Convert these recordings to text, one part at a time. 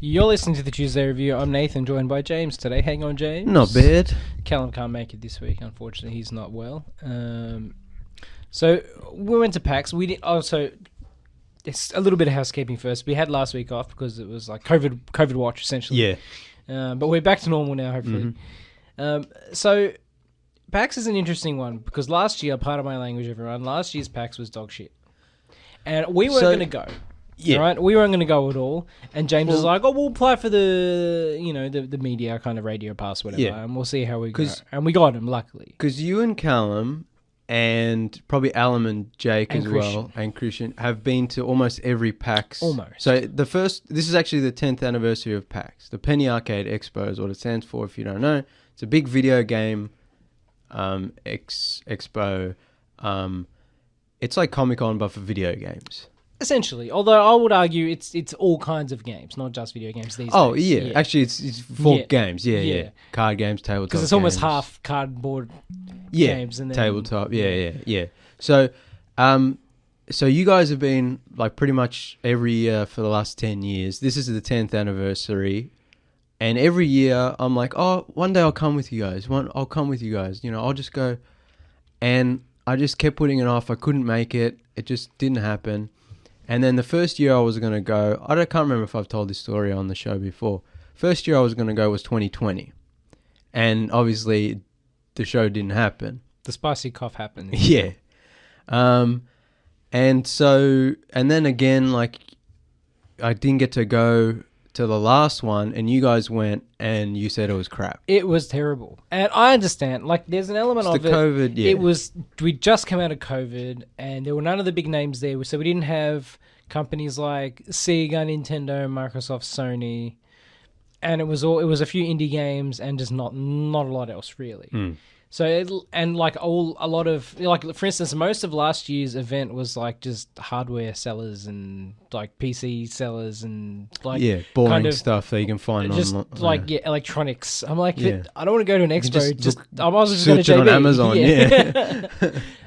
You're listening to the Tuesday Review. I'm Nathan, joined by James today. Hang on, James. Not bad. Callum can't make it this week, unfortunately. He's not well. So we went to PAX. We did also. It's a little bit of housekeeping first. We had last week off because it was like COVID watch essentially. Yeah. But we're back to normal now, hopefully. So PAX is an interesting one because last year, part of my language, everyone, last year's PAX was dog shit, and we weren't going to go. Yeah. Right? We weren't going to go at all. And James was like, we'll apply for the media kind of radio pass, whatever, and we'll see how we go. And we got him, luckily. Because you and Callum and probably Alan and Jake and as Christian. Well, and Christian, have been to almost every PAX. Almost. So this is actually the 10th anniversary of PAX. The Penny Arcade Expo is what it stands for, if you don't know. It's a big video game expo. It's like Comic-Con, but for video games. Essentially, although I would argue it's all kinds of games, not just video games these days. Yeah. Actually it's for games. Yeah. Card games, tabletop. Because it's almost half cardboard games and then tabletop. Yeah. So you guys have been like pretty much every year for the last 10 years. This is the 10th anniversary, and every year I'm like, oh, one day I'll come with you guys. I'll come with you guys. I'll just go, and I just kept putting it off. I couldn't make it. It just didn't happen. And then the first year I was going to go, I can't remember if I've told this story on the show before. First year I was going to go was 2020. And obviously the show didn't happen. The spicy cough happened. Yeah. And then again, like, I didn't get to go to the last one, and you guys went and you said it was crap. It was terrible. And I understand, like, there's an element of it. COVID, yeah. We just come out of COVID, and there were none of the big names there. So we didn't have companies like Sega, Nintendo, Microsoft, Sony, and it was a few indie games and just not a lot else really. So for instance, most of last year's event was like just hardware sellers and like PC sellers and like boring kind of stuff that you can find just on electronics. I'm like, I don't want to go to an expo. I might as well just search go to it on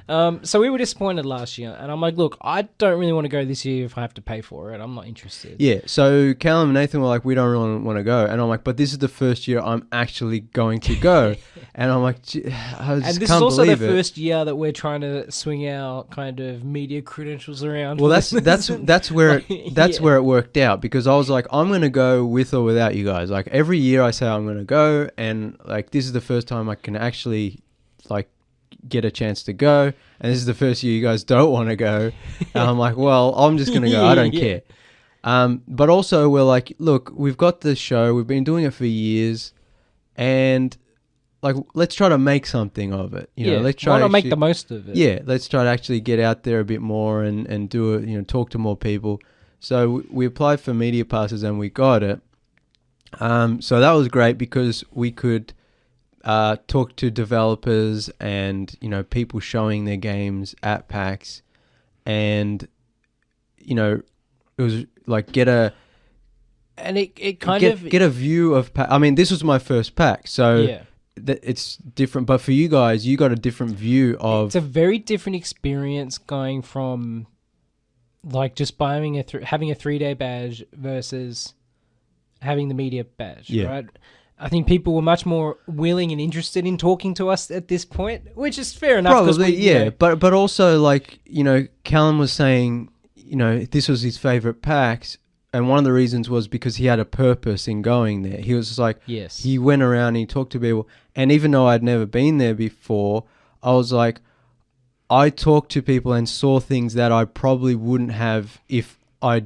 Amazon. So we were disappointed last year, and I'm like, look, I don't really want to go this year if I have to pay for it. I'm not interested. Yeah. So Callum and Nathan were like, we don't really want to go, and I'm like, but this is the first year I'm actually going to go, and I'm like, I just and this can't is also the believe it. first year that we're trying to swing our kind of media credentials around. Well, that's where where it worked out, because I was like, I'm going to go with or without you guys. Like every year I say I'm going to go, and like this is the first time I can actually like get a chance to go, and this is the first year you guys don't want to go, and I'm like, well, I'm just going to go. I don't care. But also we're like, look, we've got this show, we've been doing it for years, and like, let's try to make something of it. Let's try to make the most of it. Yeah, let's try to actually get out there a bit more and do it. Talk to more people. So we applied for media passes and we got it. So that was great because we could talk to developers and people showing their games at PAX, and it was like get a view of PAX. I mean, this was my first PAX, so. Yeah. It's different, but for you guys, you got a different view of. It's a very different experience going from, like, just buying having a 3-day badge versus having the media badge, right? I think people were much more willing and interested in talking to us at this point, which is fair enough. Probably, but also, like, Callum was saying, this was his favorite PAX. And one of the reasons was because he had a purpose in going there. He was just like, he went around and he talked to people. And even though I'd never been there before, I was like, I talked to people and saw things that I probably wouldn't have if I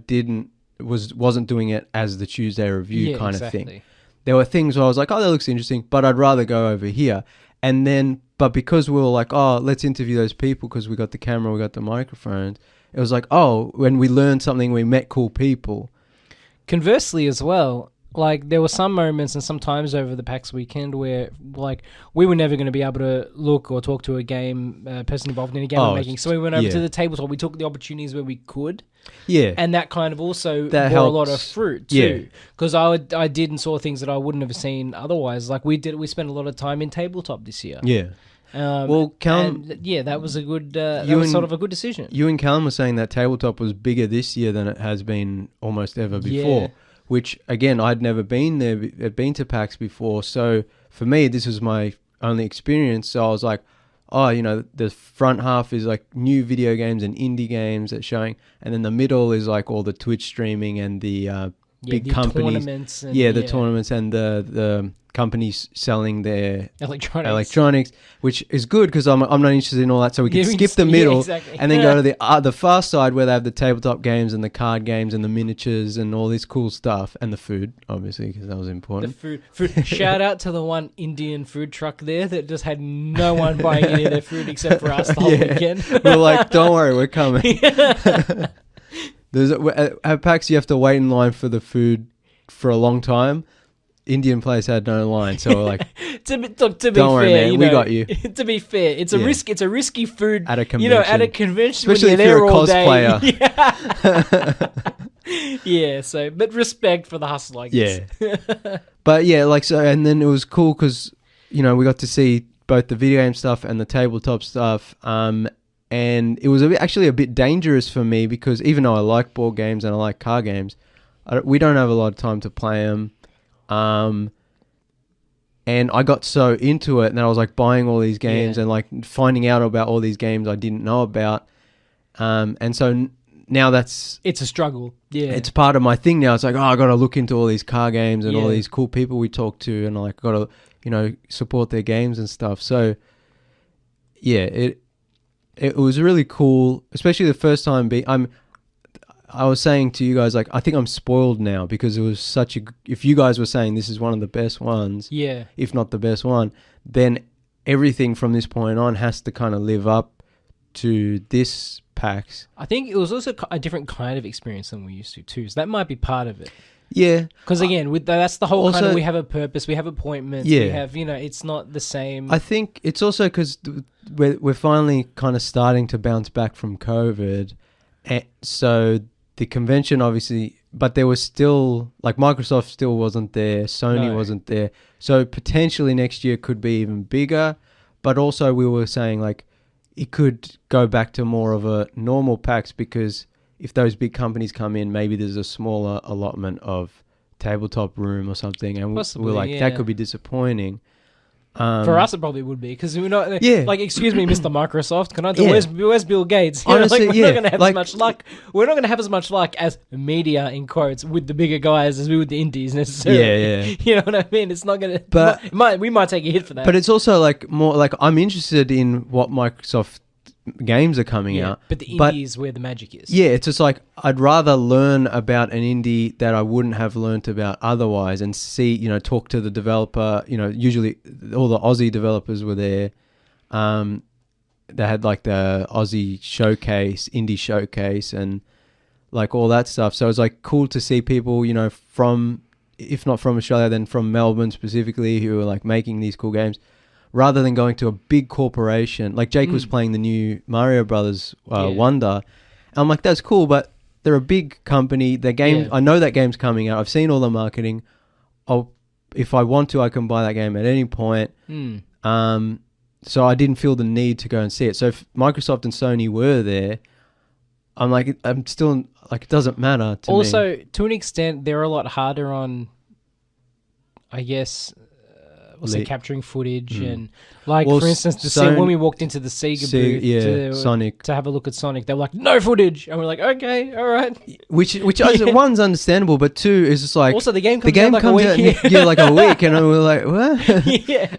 wasn't doing it as the Tuesday Review kind of thing. There were things where I was like, oh, that looks interesting, but I'd rather go over here. And then, but because we were like, oh, let's interview those people because we got the camera, we got the microphones. It was like, oh, when we learned something, we met cool people. Conversely as well, like there were some moments and some times over the PAX weekend where like we were never going to be able to look or talk to a game person involved in a game we're making. So we went over to the tabletop. We took the opportunities where we could. Yeah. And that kind of also bore a lot of fruit too. Because I did and saw things that I wouldn't have seen otherwise. Like we spent a lot of time in tabletop this year. Yeah. Well, Callum, that was a good. That was sort of a good decision. You and Callum were saying that tabletop was bigger this year than it has been almost ever before, which again I'd never been to PAX before. So for me, this was my only experience. So I was like, oh, the front half is like new video games and indie games that's showing, and then the middle is like all the Twitch streaming and the big companies, tournaments and, the tournaments and the companies selling their electronics, which is good because I'm not interested in all that, so we can skip the middle and then go to the far side where they have the tabletop games and the card games and the miniatures and all this cool stuff, and the food, obviously, because that was important. The food. Shout out to the one Indian food truck there that just had no one buying any of their food except for us the whole weekend. We're like, don't worry, we're coming. At PAX, you have to wait in line for the food for a long time. Indian place had no line, so we're like, to be don't fair, worry, man, we got you. To be fair, it's a risk. It's a risky food at a convention. At a convention, especially when if you're you're a cosplayer. Yeah. So, but respect for the hustle, I guess. Yeah. But yeah, and then it was cool because we got to see both the video game stuff and the tabletop stuff. And it was actually a bit dangerous for me because even though I like board games and I like card games, we don't have a lot of time to play them. And I got so into it, and I was like buying all these games and like finding out about all these games I didn't know about. And so now it's a struggle. Yeah, it's part of my thing now. It's like, oh, I got to look into all these car games and all these cool people we talk to, and like got to support their games and stuff. So yeah, it was really cool, especially the first time. I was saying to you guys, like, I think I'm spoiled now because it was if you guys were saying this is one of the best ones, if not the best one, then everything from this point on has to kind of live up to this PAX. I think it was also a different kind of experience than we used to too, so that might be part of it. Yeah. Because again, that's the whole kind of, we have a purpose, we have appointments, we have, it's not the same. I think it's also because we're finally kind of starting to bounce back from COVID, and so the convention obviously, but there was still, like, Microsoft still wasn't there, Sony wasn't there, so potentially next year could be even bigger, but also we were saying, like, it could go back to more of a normal PAX because if those big companies come in, maybe there's a smaller allotment of tabletop room or something, and we're like, that could be disappointing. For us, it probably would be because we're not. Like, excuse me, Mr. Microsoft, can I? Where's Bill Gates? Honestly, we're not going to have as much luck. We're not going to have as much luck as media in quotes with the bigger guys as we would the indies necessarily. Yeah. You know what I mean? It's not going to. But we might take a hit for that. But it's also like more like I'm interested in what Microsoft games are coming out, but the indies where the magic is. Yeah, it's just like I'd rather learn about an indie that I wouldn't have learnt about otherwise, and see, talk to the developer. Usually all the Aussie developers were there. They had like the Aussie showcase, indie showcase, and like all that stuff. So it's like cool to see people, from, if not from Australia, then from Melbourne specifically, who are like making these cool games, rather than going to a big corporation. Like Jake was playing the new Mario Brothers Wonder. And I'm like, that's cool, but they're a big company. Their game, I know that game's coming out. I've seen all the marketing. If I want to, I can buy that game at any point. So I didn't feel the need to go and see it. So if Microsoft and Sony were there, I'm still like, it doesn't matter to me. Also, to an extent, they're a lot harder on, I guess, capturing footage and for instance, when we walked into the Sega booth Sonic, to have a look at Sonic, they were like, no footage, and we're like, okay, all right. Which one's understandable, but two is just like, also the game comes out like a week, and we were like, what?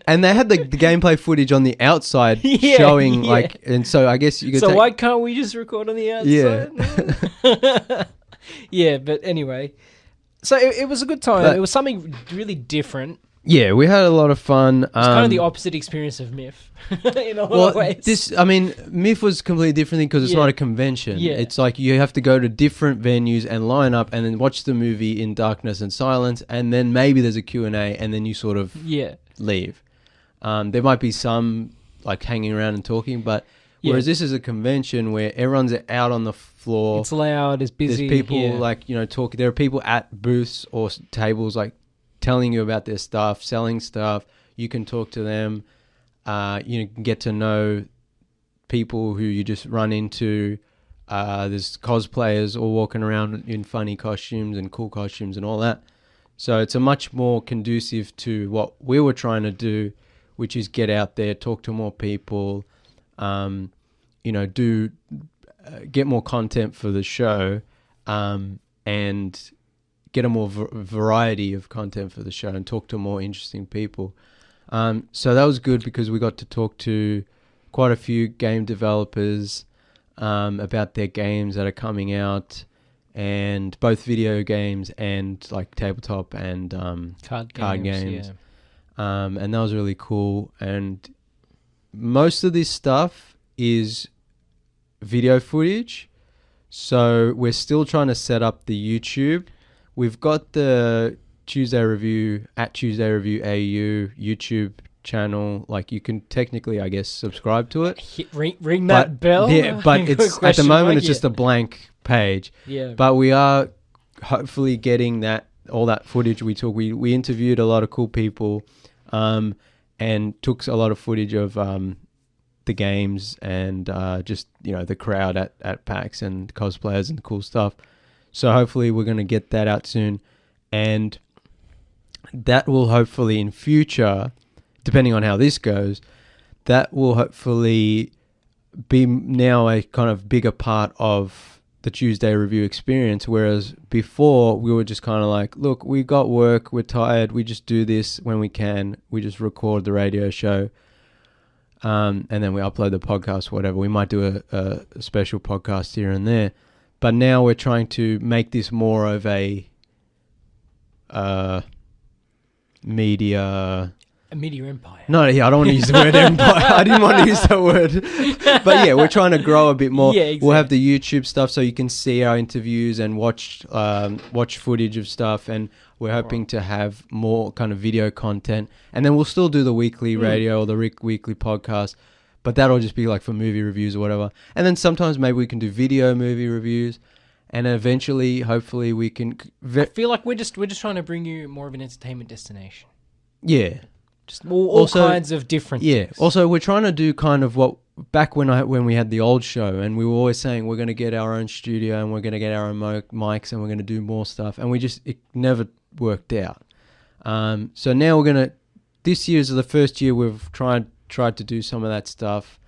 And they had the gameplay footage on the outside showing like, and so I guess you could. So why can't we just record on the outside? Yeah, but anyway, so it was a good time. It was something really different. Yeah, we had a lot of fun. It's kind of the opposite experience of MIF in a lot of ways. MIF was completely different because it's not a convention. Yeah. It's like you have to go to different venues and line up and then watch the movie in darkness and silence, and then maybe there's a Q&A, and then you sort of leave. There might be some like hanging around and talking, but whereas this is a convention where everyone's out on the floor. It's loud, it's busy. There's people talking. There are people at booths or tables like telling you about their stuff, selling stuff. You can talk to them. You can get to know people who you just run into. There's cosplayers all walking around in funny costumes and cool costumes and all that. So it's a much more conducive to what we were trying to do, which is get out there, talk to more people, get more content for the show, and get a more variety of content for the show and talk to more interesting people. So that was good because we got to talk to quite a few game developers about their games that are coming out, and both video games and like tabletop and card games. Yeah. And that was really cool. And most of this stuff is video footage. So we're still trying to set up the YouTube. We've got the Tuesday Review at Tuesday Review AU YouTube channel. Like you can technically, I guess, subscribe to it. Ring that bell. Yeah, but it's at the moment it's just a blank page. Yeah. But we are hopefully getting all that footage we took. We interviewed a lot of cool people, and took a lot of footage of the games and just the crowd at PAX and cosplayers and cool stuff. So hopefully we're going to get that out soon, and that will hopefully in future, depending on how this goes, that will hopefully be now a kind of bigger part of the Tuesday Review experience. Whereas before we were just kind of like, look, we got work, we're tired, we just do this when we can, we just record the radio show, and then we upload the podcast, whatever. We might do a special podcast here and there. But now we're trying to make this more of a media empire. No, yeah, I don't want to use the word empire. I didn't want to use that word. But yeah, we're trying to grow a bit more. Yeah, exactly. We'll have the YouTube stuff so you can see our interviews and watch footage of stuff. And we're hoping to have more kind of video content. And then we'll still do the weekly radio or the weekly podcast. But that'll just be like for movie reviews or whatever. And then sometimes maybe we can do video movie reviews. And eventually, hopefully, we can... I feel like we're just trying to bring you more of an entertainment destination. Yeah. Just all kinds of different things. Also, we're trying to do kind of what... Back when we had the old show, and we were always saying we're going to get our own studio and we're going to get our own mics and we're going to do more stuff. And it never worked out. So now we're going to... This year is the first year we've tried to do some of that stuff.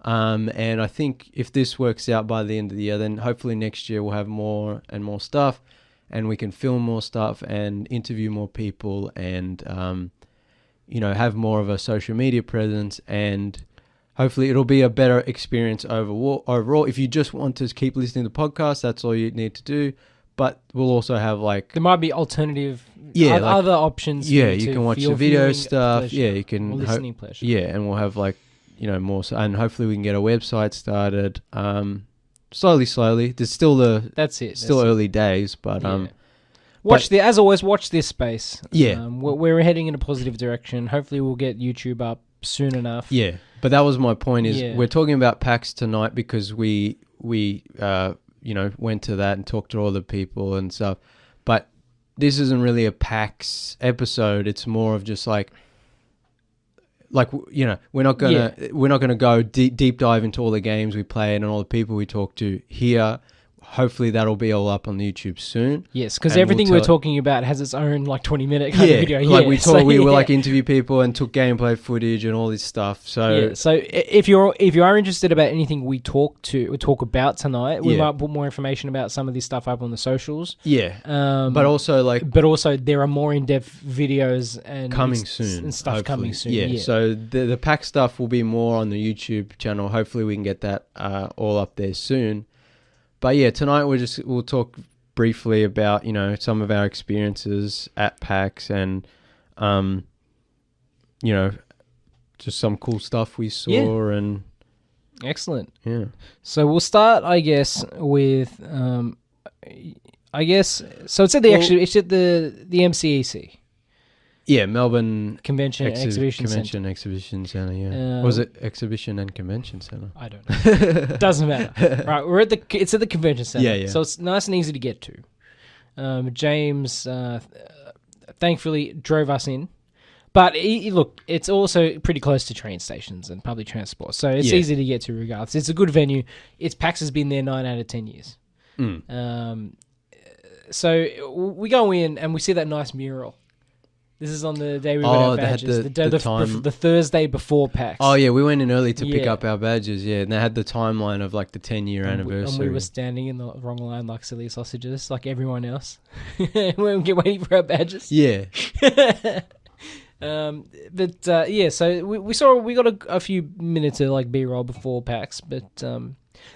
And I think if this works out by the end of the year, then hopefully next year we'll have more and more stuff, and we can film more stuff and interview more people and, have more of a social media presence, and hopefully it'll be a better experience overall. If you just want to keep listening to podcasts, that's all you need to do. But we'll also have there might be alternative, other options. Yeah, you can watch the video stuff. Pleasure, yeah, you can listening pleasure. Yeah, and we'll have more, and hopefully we can get a website started. Slowly. There's still early days, but as always, watch this space. Yeah, we're heading in a positive direction. Hopefully, we'll get YouTube up soon enough. Yeah, but that was my point. We're talking about PAX tonight because we went to that and talked to all the people and stuff. But this isn't really a PAX episode. It's more of just we're not gonna go deep dive into all the games we played and all the people we talked to here. Hopefully that'll be all up on the YouTube soon. Yes, because everything we're talking about has its own 20-minute kind of video. We were interview people and took gameplay footage and all this stuff. So if you are interested about anything we talk about tonight, we might put more information about some of this stuff up on the socials. Yeah, but also there are more in-depth videos and coming soon and stuff hopefully. Coming soon. Yeah, so the PAX stuff will be more on the YouTube channel. Hopefully we can get that all up there soon. But yeah, tonight we'll talk briefly about some of our experiences at PAX and just some cool stuff we saw and excellent. Yeah. So we'll start, I guess, with so it's at the MCEC. Yeah, Melbourne Convention Exhibition Centre, yeah. Was it Exhibition and Convention Centre? I don't know. Doesn't matter. Right, it's at the Convention Centre. Yeah. So it's nice and easy to get to. James thankfully drove us in. But look, it's also pretty close to train stations and public transport, so it's easy to get to regardless. It's a good venue. PAX has been there 9 out of 10 years. So we go in and we see that nice mural. This is on the day we got our badges. The Thursday before PAX. Oh, yeah, we went in early to pick up our badges, and they had the timeline of, like, the 10-year anniversary. And we were standing in the wrong line like silly sausages, like everyone else. We were waiting for our badges. Yeah. So we got a few minutes of, like, B-roll before PAX, but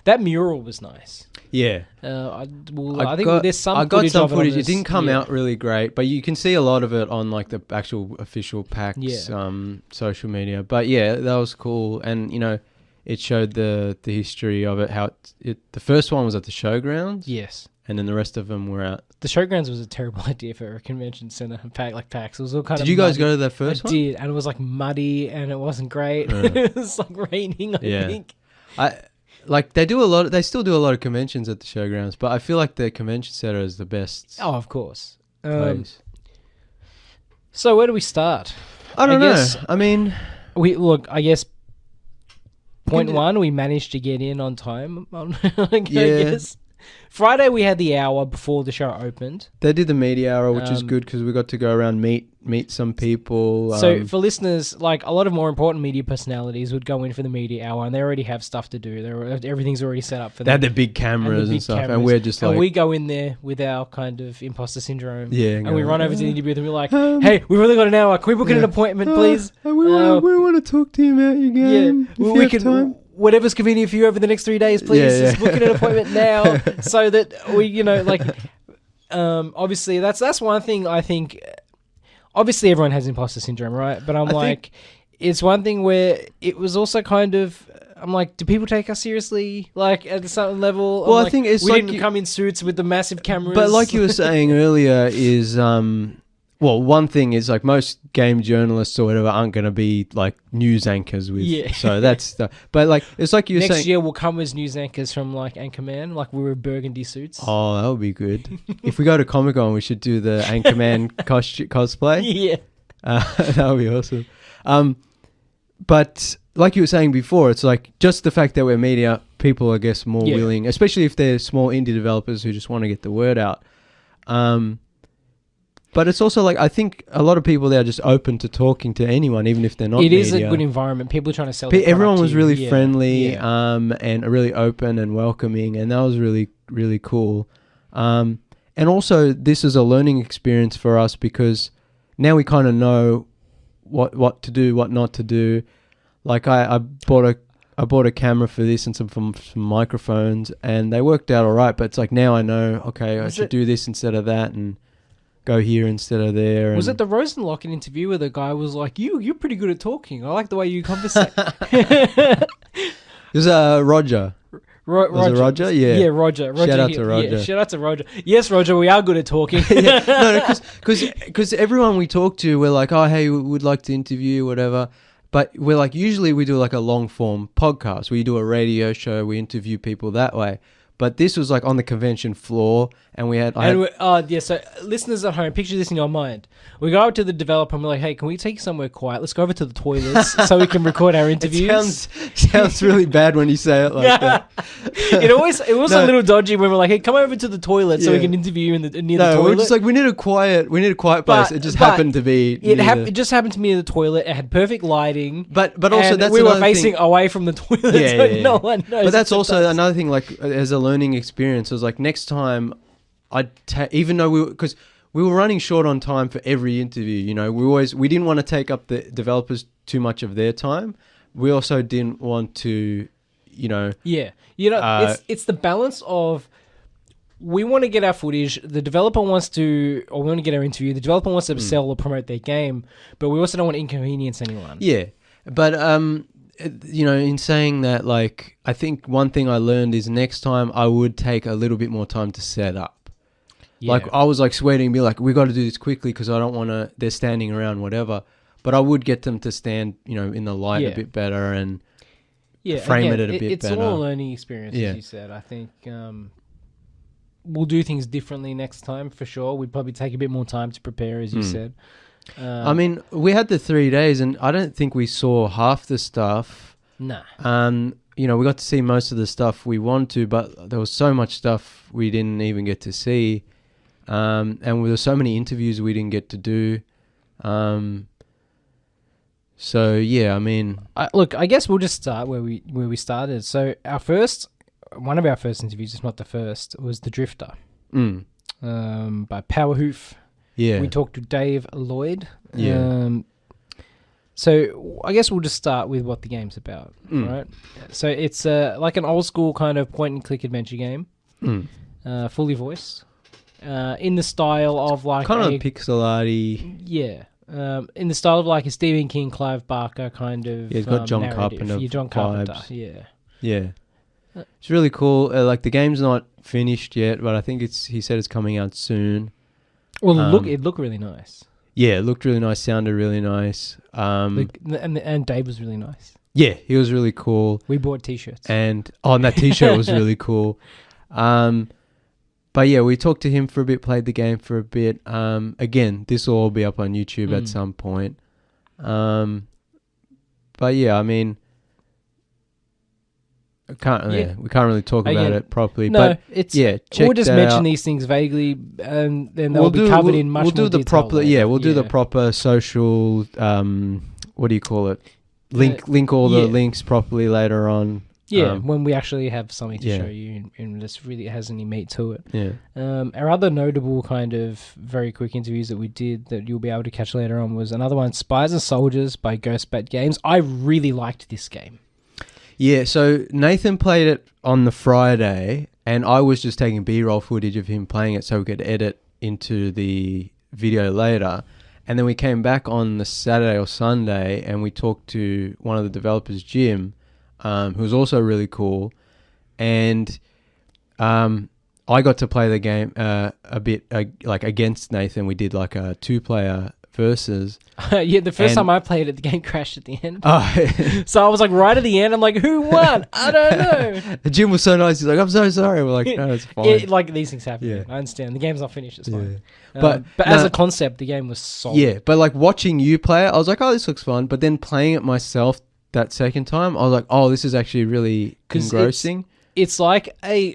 that mural was nice. Yeah. I think there's some footage. I got some footage. It didn't come out really great, but you can see a lot of it on, like, the actual official PAX social media. But yeah, that was cool, and it showed the history of it. How the first one was at the showgrounds. Yes. And then the rest of them were out. The showgrounds was a terrible idea for a convention center, like PAX. It was all kind of. Did you guys go to that first one? I did, and it was like muddy, and it wasn't great. It was like raining. I think. They still do a lot of conventions at the showgrounds, but I feel like the convention center is the best. Oh, of course. Place. So where do we start? I don't know. I mean, I guess point one, we managed to get in on time. I guess. Friday we had the hour before the show opened. They did the media hour, which is good because we got to go around meet some people. So for listeners, like a lot of more important media personalities would go in for the media hour, and they already have stuff to do. Everything's already set up for them. They had their big cameras and stuff, and we're just like... And we go in there with our kind of imposter syndrome. Yeah. And we run over to the interview and we're like, hey, we've only got an hour. Can we book an appointment, please? We want to talk to you about your game. Yeah. We can... Time. Whatever's convenient for you over the next 3 days, please. Just book an appointment now so that we, obviously that's one thing I think. Obviously, everyone has imposter syndrome, right? But it's one thing where it was also kind of. I'm like, do people take us seriously? Like at a certain level. Well, I think it's we didn't come in suits with the massive cameras. But like you were saying earlier, is well, one thing is like most game journalists or whatever aren't going to be like news anchors with. Yeah. So that's but like it's like you were saying. Next year we'll come as news anchors from like Anchorman, like we were burgundy suits. Oh, that would be good. If we go to Comic-Con, we should do the Anchorman cosplay. Yeah. That would be awesome. But like you were saying before, it's like just the fact that we're media, people I guess more willing, especially if they're small indie developers who just want to get the word out. But it's also like I think a lot of people there are just open to talking to anyone, even if they're not. It is a good environment. People are trying to sell. Everyone was really friendly, and really open and welcoming, and that was really really cool. And also, this is a learning experience for us because now we kind of know what to do, what not to do. Like I bought a camera for this and some microphones, and they worked out all right. But it's like now I know. Okay, I should do this instead of that, and go here instead of there. Was it the Rosenlocken interview where the guy was like, you're pretty good at talking. I like the way you conversate. It was Roger. Roger. Was it Roger? Yeah. Yeah, Roger. Shout out to Roger. Yeah, shout out to Roger. Yes, Roger, we are good at talking. Because everyone we talk to, we're like, oh, hey, we would like to interview, whatever. But we're like, usually we do like a long form podcast. We do a radio show. We interview people that way. But this was like on the convention floor, and we had... So listeners at home, picture this in your mind. We go up to the developer and we're like, hey, can we take you somewhere quiet? Let's go over to the toilets so we can record our interviews. It sounds really bad when you say it like that. It was a little dodgy when we're like, hey, come over to the toilet so we can interview you near the toilet. We're just like, we need a quiet place. It just happened to be... It just happened to be near the toilet. It had perfect lighting. But also that's we were facing away from the toilet, no one knows. But that's also another thing, like, as a learning experience, it was like, next time... even though because we were running short on time for every interview, we didn't want to take up the developers too much of their time. We also didn't want to, it's the balance of we want to get our footage, the developer wants to, or we want to get our interview, the developer wants to sell or promote their game, but we also don't want to inconvenience anyone. Yeah, but in saying that, like, I think one thing I learned is next time I would take a little bit more time to set up. Yeah. Like, I was like sweating and be like, we got to do this quickly because I don't want to, they're standing around, whatever. But I would get them to stand, in the light a bit better and frame it a bit better. It's all a learning experience, as you said. I think we'll do things differently next time for sure. We'd probably take a bit more time to prepare, as you said. I mean, we had the 3 days, and I don't think we saw half the stuff. Nah. We got to see most of the stuff we wanted to, but there was so much stuff we didn't even get to see. And there were so many interviews we didn't get to do. So yeah, I mean, look, I guess we'll just start where we started. So one of our first interviews, if not the first, was The Drifter, by Powerhoof. Yeah, we talked to Dave Lloyd. Yeah. So I guess we'll just start with what the game's about, right? So it's like an old school kind of point and click adventure game, fully voiced, in the style of like kind of pixel arty. Yeah. In the style of like a Stephen King, Clive Barker kind of. Yeah, it's got John Carpenter. Yeah, John Carpenter. Vibes. Yeah. Yeah. It's really cool. Like the game's not finished yet, but I think he said it's coming out soon. Well, it looked really nice. Yeah, it looked really nice, sounded really nice. And Dave was really nice. Yeah, he was really cool. We bought T-shirts. And that T-shirt was really cool. But yeah, we talked to him for a bit, played the game for a bit. Again, this will all be up on YouTube at some point. But yeah, I mean, we can't really talk about it properly. No, but check we'll just mention out. These things vaguely, and then they'll be covered in much more detail. We'll do the proper social. What do you call it? Link all the links properly later on. Yeah, when we actually have something to show you, and this really has any meat to it. Yeah. Our other notable kind of very quick interviews that we did that you'll be able to catch later on was another one, Spies and Soldiers by Ghostbat Games. I really liked this game. Yeah, so Nathan played it on the Friday, and I was just taking B-roll footage of him playing it so we could edit into the video later. And then we came back on the Saturday or Sunday, and we talked to one of the developers, Jim, who was also really cool. And I got to play the game a bit like against Nathan. We did like a 2-player versus. Yeah, the first time I played it, the game crashed at the end. So I was like right at the end. I'm like, who won? I don't know. Jim was so nice. He's like, I'm so sorry. We're like, no, it's fine. Yeah, like these things happen. Yeah. I understand. The game's not finished. It's fine. But as a concept, the game was solid. Yeah, but like watching you play it, I was like, oh, this looks fun. But then playing it myself that second time, I was like, oh, this is actually really engrossing. It's like a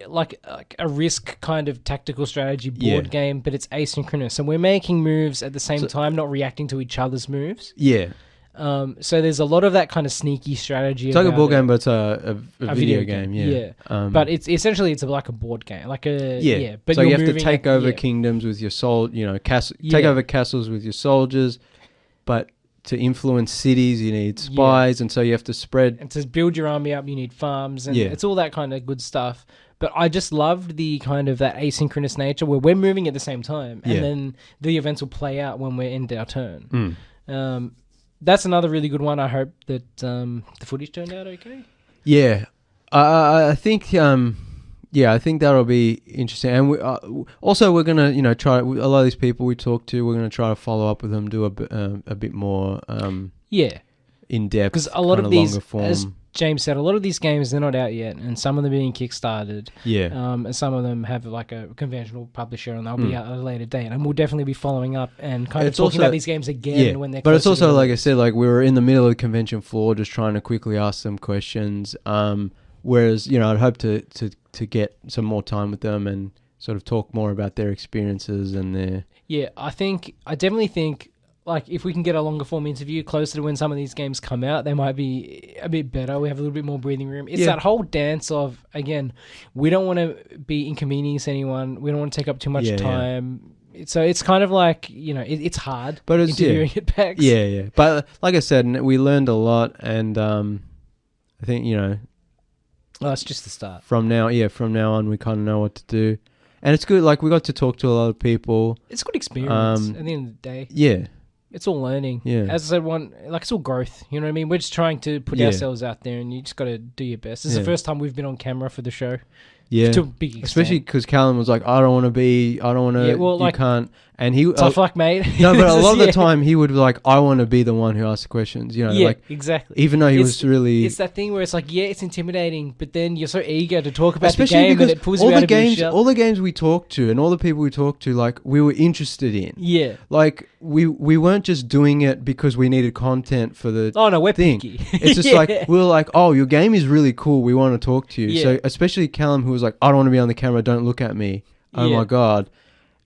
Risk kind of tactical strategy board game, but it's asynchronous. So we're making moves at the same time, not reacting to each other's moves. Yeah. So there's a lot of that kind of sneaky strategy. It's like a board game, but it's a video game. Yeah. But it's essentially like a board game, like a But so you have to take over kingdoms with your take over castles with your soldiers, but to influence cities, you need spies, and so you have to spread. And to build your army up, you need farms, and it's all that kind of good stuff. But I just loved the kind of that asynchronous nature where we're moving at the same time, and then the events will play out when we're in our turn. That's another really good one. I hope that the footage turned out okay. Yeah, I think. I think that'll be interesting. And we, also, we're going to, try... A lot of these people we talk to, we're going to try to follow up with them, do a bit more in-depth, because a lot of these, longer form. As James said, a lot of these games, they're not out yet, and some of them are being kickstarted. Yeah. And some of them have like a conventional publisher, and they'll be out at a later date. And we'll definitely be following up and kind of talking about these games again when they're But it's also, like I said, like we were in the middle of the convention floor just trying to quickly ask them questions. Whereas, I'd hope to get some more time with them and sort of talk more about their experiences and their... Yeah, I definitely think, like, if we can get a longer form interview closer to when some of these games come out, they might be a bit better. We have a little bit more breathing room. It's that whole dance of, again, we don't want to be inconvenience anyone. We don't want to take up too much time. So it's kind of like, it's hard but it's, interviewing at PAX. Yeah. But like I said, we learned a lot, and I think, Oh, it's just the start. From now on, we kind of know what to do. And it's good, like, we got to talk to a lot of people. It's a good experience at the end of the day. Yeah. It's all learning. Yeah. As I said, it's all growth. You know what I mean? We're just trying to put ourselves out there, and you just got to do your best. This is the first time we've been on camera for the show. Yeah. To a big extent. Especially because Callum was like, I don't want to, you can't. And he... tough luck, mate. No, but a lot of the time he would be like, I want to be the one who asks the questions. You know, yeah, like... exactly. Even though he was really... It's that thing where it's like, yeah, it's intimidating, but then you're so eager to talk about the game and it pulls you out of your shell. All the games we talked to and all the people we talked to, like, we were interested in. Yeah. Like, we weren't just doing it because we needed content for the we're thing. picky. It's just like, we were like, oh, your game is really cool. We want to talk to you. Yeah. So, especially Callum, who was like, I don't want to be on the camera. Don't look at me. Oh, my God.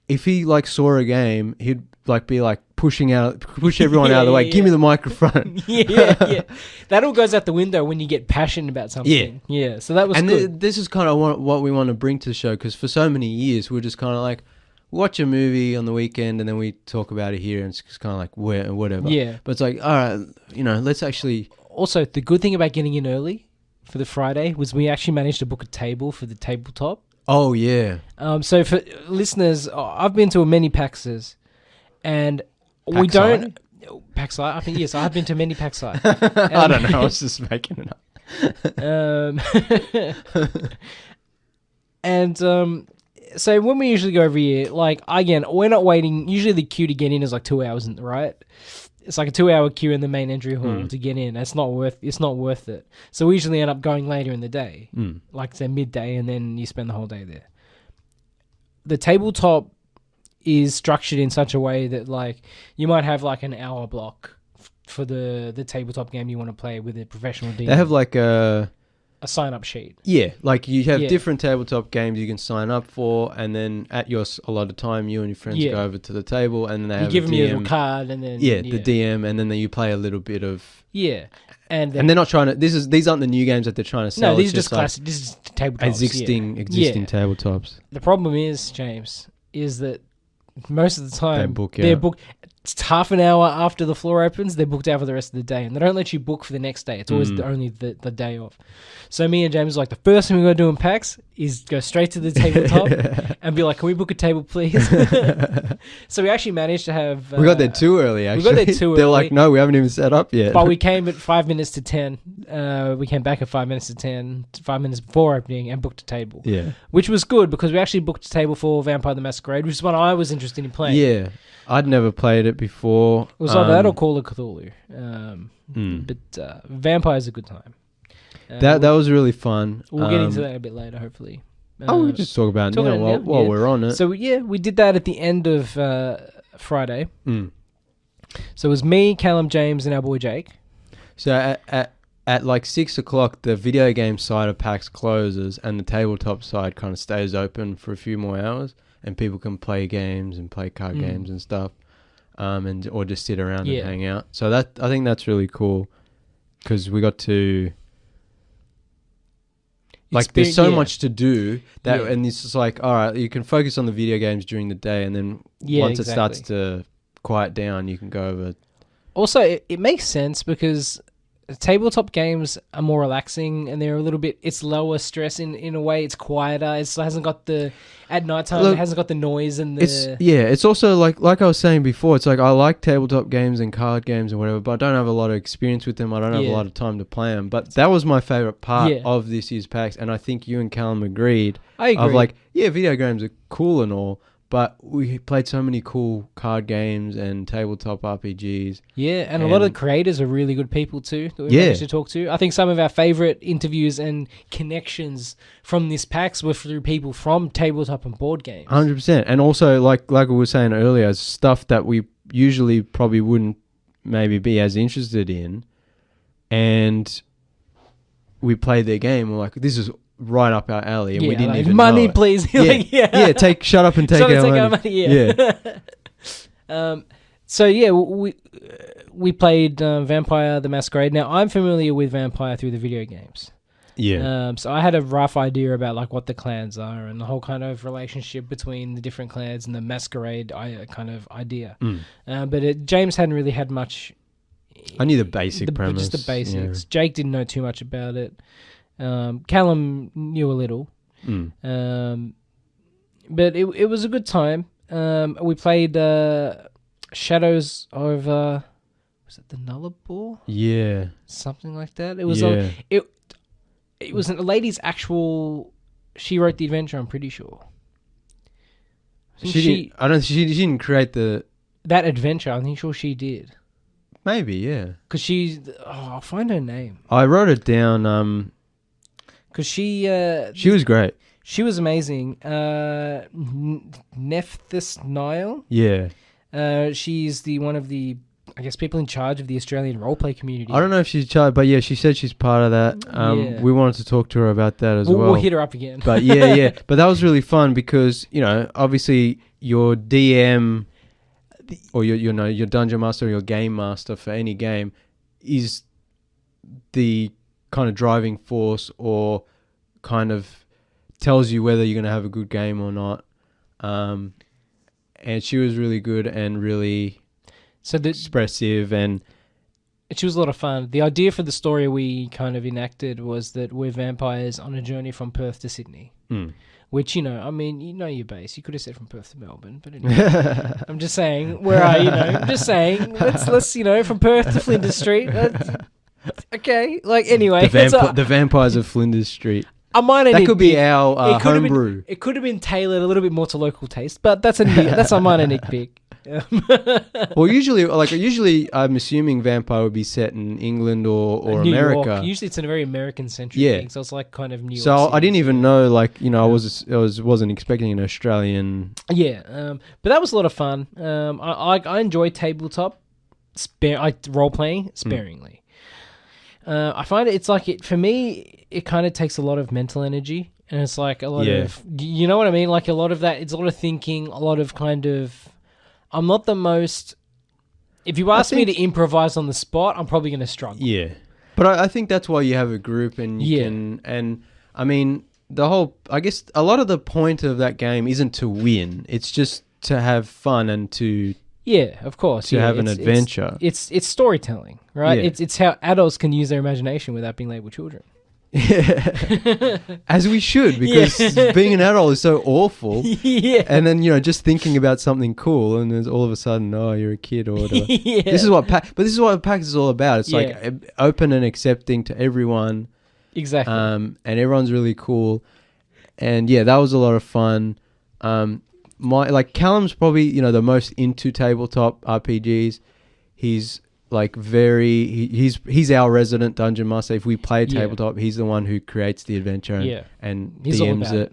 If he, like, saw a game, he'd, like, be, like, push everyone out of the way. Give me the microphone. yeah. That all goes out the window when you get passionate about something. Yeah. So that was good. This is kind of what we want to bring to the show, because for so many years, we're just kind of like, watch a movie on the weekend and then we talk about it here, and it's just kind of like, whatever. Yeah. But it's like, all right, let's actually... Also, the good thing about getting in early for the Friday was we actually managed to book a table for the tabletop. Oh, yeah. So for listeners, I've been to many PAXs, and we don't... PAX Aus? I think, yes, I've been to many PAX Aus. I don't know, I was just making it up. So when we usually go every year, like, again, we're not waiting. Usually the queue to get in is like 2 hours, right? It's like a 2-hour queue in the main entry hall to get in. It's not worth it. So we usually end up going later in the day, like say midday, and then you spend the whole day there. The tabletop is structured in such a way that, like, you might have like an hour block for the tabletop game you want to play with a professional DM. They have like a sign-up sheet. Yeah, like you have different tabletop games you can sign up for, and then at your allotted time, you and your friends go over to the table, and then they have give them a DM. Your little card, and then the DM, and then you play a little bit of and they're not trying to. These aren't the new games that they're trying to sell. No, these are just classic. This is tabletops. Existing tabletops. The problem is, James, is that most of the time they're booked. It's half an hour after the floor opens, they're booked out for the rest of the day, and they don't let you book for the next day. It's always only the day off. So me and James, like, the first thing we're going to do in PAX is go straight to the tabletop and be like, can we book a table, please? So we actually managed to have... we got there too early, actually. We got there too early. They're like, no, we haven't even set up yet. But we came at 5 minutes to 10. We came back at 5 minutes to 10, 5 minutes before opening, and booked a table. Yeah. Which was good, because we actually booked a table for Vampire the Masquerade, which is one I was interested in playing. Yeah. I'd never played it before. It was either that or Call of Cthulhu. But Vampire's a good time. That was really fun. We'll get into that a bit later, hopefully. We'll just talk about it now while we're on it. So, we did that at the end of Friday. So it was me, Callum, James, and our boy Jake. So at like 6 o'clock, the video game side of PAX closes, and the tabletop side kind of stays open for a few more hours. And people can play games and play card games and stuff, or just sit around and hang out. So I think that's really cool, because we got to, like, there's so much to do and it's just like, all right, you can focus on the video games during the day, and then once it starts to quiet down, you can go over. Also, it makes sense, because tabletop games are more relaxing, and they're a little bit, it's lower stress in a way. It's quieter. It hasn't got the, at nighttime, it hasn't got the noise and the... It's also like I was saying before, it's like, I like tabletop games and card games and whatever, but I don't have a lot of experience with them. I don't have a lot of time to play them. But that was my favorite part of this year's PAX, and I think you and Callum agreed. I agree. Of like, video games are cool and all, but we played so many cool card games and tabletop RPGs. Yeah, and a lot of the creators are really good people too that we managed to talk to. I think some of our favourite interviews and connections from this PAX were through people from tabletop and board games. 100%. And also, like we were saying earlier, stuff that we usually probably wouldn't maybe be as interested in. And we played their game. We're like, this is right up our alley, and we didn't even money, know please. Shut up and take our money. So we played Vampire the Masquerade. Now, I'm familiar with Vampire through the video games. So I had a rough idea about, like, what the clans are and the whole kind of relationship between the different clans and the Masquerade kind of idea. But James hadn't really had much. I knew the basic premise. Just the basics. Jake didn't know too much about it. Callum knew a little, but it was a good time. We played Shadows of was it the Nullarbor? Yeah, something like that. It was it was a lady's actual She wrote the adventure, I'm pretty sure. She didn't create that adventure. I'm sure she did. Maybe, yeah. Because I'll find her name. I wrote it down. Because she was great. She was amazing. Nephthys Nile. Yeah. She's one of the, I guess, people in charge of the Australian roleplay community. I don't know if she's charged, but yeah, she said she's part of that. We wanted to talk to her about that as well. We'll hit her up again. But yeah. But that was really fun because, obviously your DM or your dungeon master or your game master for any game is the kind of driving force or kind of tells you whether you're going to have a good game or not. And she was really good and really expressive, and she was a lot of fun. The idea for the story we kind of enacted was that we're vampires on a journey from Perth to Sydney. Which, your base. You could have said from Perth to Melbourne, but anyway. I'm just saying, where are you? I'm just saying, let's from Perth to Flinders Street. Okay, anyway. The vampires of Flinders Street. That could be our homebrew. It could have been tailored a little bit more to local taste, but that's a minor nitpick. Well, usually I'm assuming vampire would be set in England or New America. York. Usually it's a very American-centric thing, so it's kind of New York. So I didn't even know, I wasn't expecting an Australian. Yeah, but that was a lot of fun. I enjoy tabletop, role-playing sparingly. I find for me, it kind of takes a lot of mental energy, and it's a lot of, you know what I mean? A lot of that, it's a lot of thinking, a lot of kind of, I'm not the most, if you ask me to improvise on the spot, I'm probably going to struggle. Yeah. But I think that's why you have a group and you can, and I mean, I guess a lot of the point of that game isn't to win. It's just to have fun and to... Yeah, of course. To have an adventure. It's storytelling, right? Yeah. It's how adults can use their imagination without being labeled children. Yeah. As we should, because being an adult is so awful. Yeah. And then, just thinking about something cool and then all of a sudden, you're a kid or whatever. Yeah. This is what PAX is all about. It's open and accepting to everyone. Exactly. And everyone's really cool. And yeah, that was a lot of fun. Callum's probably, the most into tabletop RPGs. He's he's our resident dungeon master. If we play tabletop, he's the one who creates the adventure and DMs it.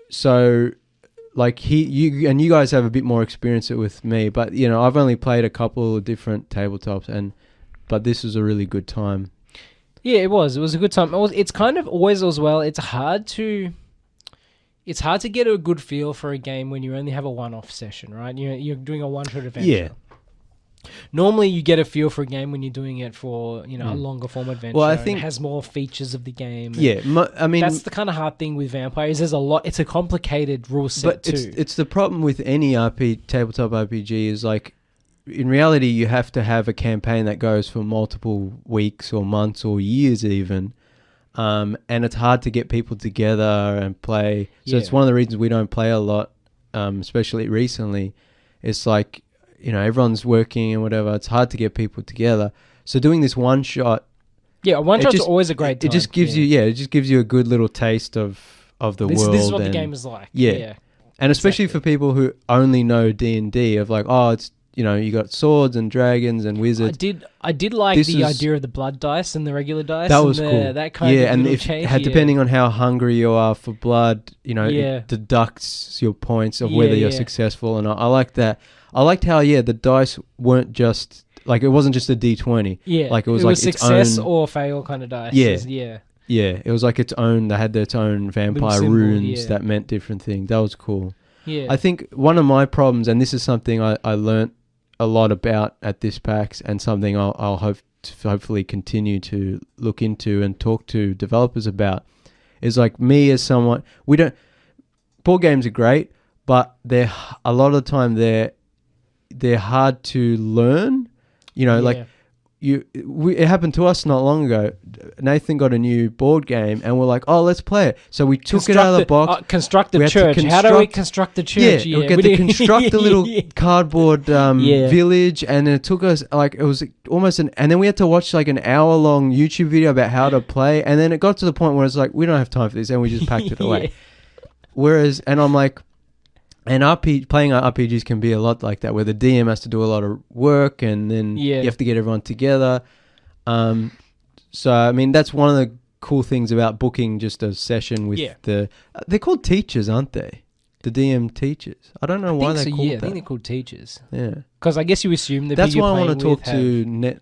So you guys have a bit more experience with me, but I've only played a couple of different tabletops, but this was a really good time. Yeah, it was a good time. It's kind of always as well. It's hard to get a good feel for a game when you only have a one-off session, right? You're doing a one-shot adventure. Yeah. Normally, you get a feel for a game when you're doing it for a longer form adventure. Well, I think it has more features of the game. Yeah, I mean that's the kind of hard thing with vampires. There's a lot. It's a complicated rule set too. But it's the problem with any tabletop RPG is in reality you have to have a campaign that goes for multiple weeks or months or years even. And it's hard to get people together and play. So it's one of the reasons we don't play a lot, especially recently. It's everyone's working and whatever. It's hard to get people together. So doing this one shot. Yeah, one shot's always a great time. It just gives you a good little taste of the world. This is what the game is like. Yeah. And especially for people who only know D&D of it's you got swords and dragons and wizards. I did like the idea of the blood dice and the regular dice. That was cool. That kind of and depending on how hungry you are for blood, it deducts your points of whether you're successful or not. I like that. I liked how the dice weren't just it wasn't just a D20. Yeah, it was success its own, or fail kind of dice. Yeah, it was its own. They had their own vampire runes that meant different things. That was cool. Yeah, I think one of my problems, and this is something I learnt a lot about at this PAX, and something I'll hopefully continue to look into and talk to developers about, is me as someone, board games are great, but they're a lot of the time they're hard to learn. it happened to us not long ago. Nathan got a new board game, and we're like, "Oh, let's play it." So we took it out of the box. Construct the church. How do we construct the church? Yeah, we get to construct a little cardboard village, and then it took us like it was almost and then we had to watch like an hour-long YouTube video about how to play, and then it got to the point where it's like we don't have time for this, and we just packed it away. Whereas, and I'm like. And playing RPGs can be a lot like that, where the DM has to do a lot of work, and then you have to get everyone together. So, I mean, that's one of the cool things about booking just a session with they're called teachers, aren't they? The DM teachers. I don't know why they're called that. I think they're called teachers. Yeah. Because I guess you assume the that's people why I want to talk to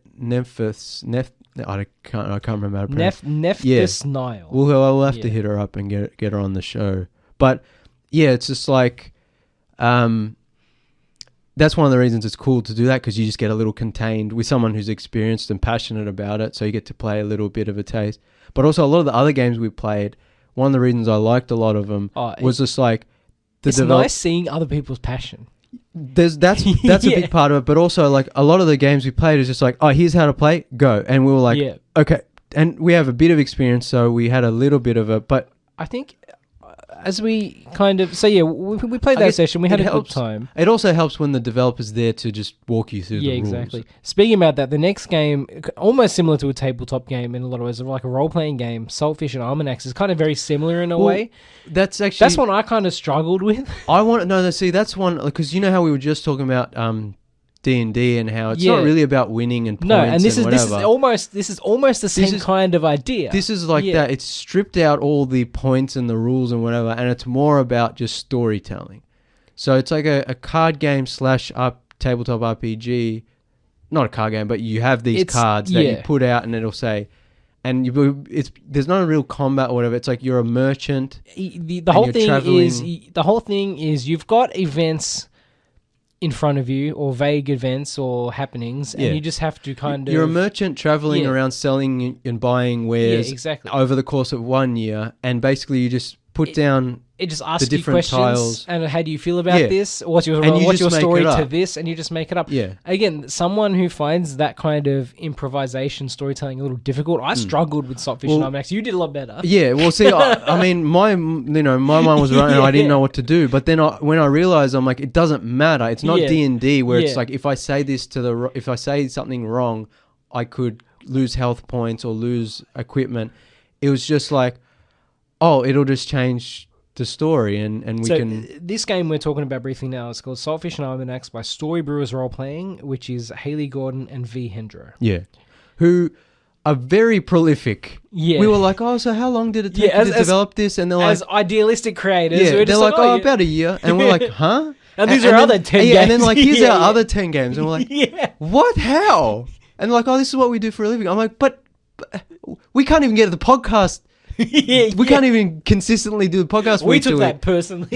I can't remember how to pronounce Nephthys Nile. We'll have to hit her up and get her on the show. But, yeah, it's just like... that's one of the reasons it's cool to do that, because you just get a little contained with someone who's experienced and passionate about it, so you get to play a little bit of a taste. But also a lot of the other games we played, one of the reasons I liked a lot of them was just like it's nice seeing other people's passion. That's a big part of it, but also like a lot of the games we played is just like, oh, here's how to play, go, and we were like, okay, and we have a bit of experience, so we had a little bit of it, but I think. As we kind of... So, we played that session. We had a good time. It also helps when the developer's there to just walk you through the rules. Yeah, exactly. Speaking about that, the next game, almost similar to a tabletop game in a lot of ways, like a role-playing game, Saltfish and Almanacs, is kind of very similar in a way. That's one I kind of struggled with. That's one... Because you know how we were just talking about... D&D and how it's not really about winning and points. No, and this is almost the same kind of idea. This is like that. It's stripped out all the points and the rules and whatever, and it's more about just storytelling. So it's like a card game / tabletop RPG. Not a card game, but you have these cards that you put out, and it'll say, and there's not a real combat or whatever. It's like you're a merchant. The whole thing is you've got events in front of you, or vague events or happenings, and you just have to kind of... You're a merchant traveling around selling and buying wares over the course of 1 year, and basically you just put down it just asks you questions, tiles. And how do you feel about this? What's your story to this? And you just make it up. Yeah. Again, someone who finds that kind of improvisation storytelling a little difficult, I struggled with Saltfish and Almanacs. You did a lot better. Yeah, well, see, I mean, my mind was running, and I didn't know what to do. But then when I realized, I'm like, it doesn't matter. It's not D&D where it's like, if I say if I say something wrong, I could lose health points or lose equipment. It was just like, oh, it'll just change the story, and we can... This game we're talking about briefly now is called Saltfish and Almanacs by Story Brewers Role Playing, which is Haley Gordon and V. Hendra. Yeah. Who are very prolific. Yeah. We were like, oh, so how long did it take to develop this? And they're like... As idealistic creators. They're like, about a year. And we're like, huh? And these are other 10 games. And then like, here's our other 10 games. And we're like, what? How? And like, oh, this is what we do for a living. I'm like, but we can't even get the podcast... we can't even consistently do the podcast. We took that personally.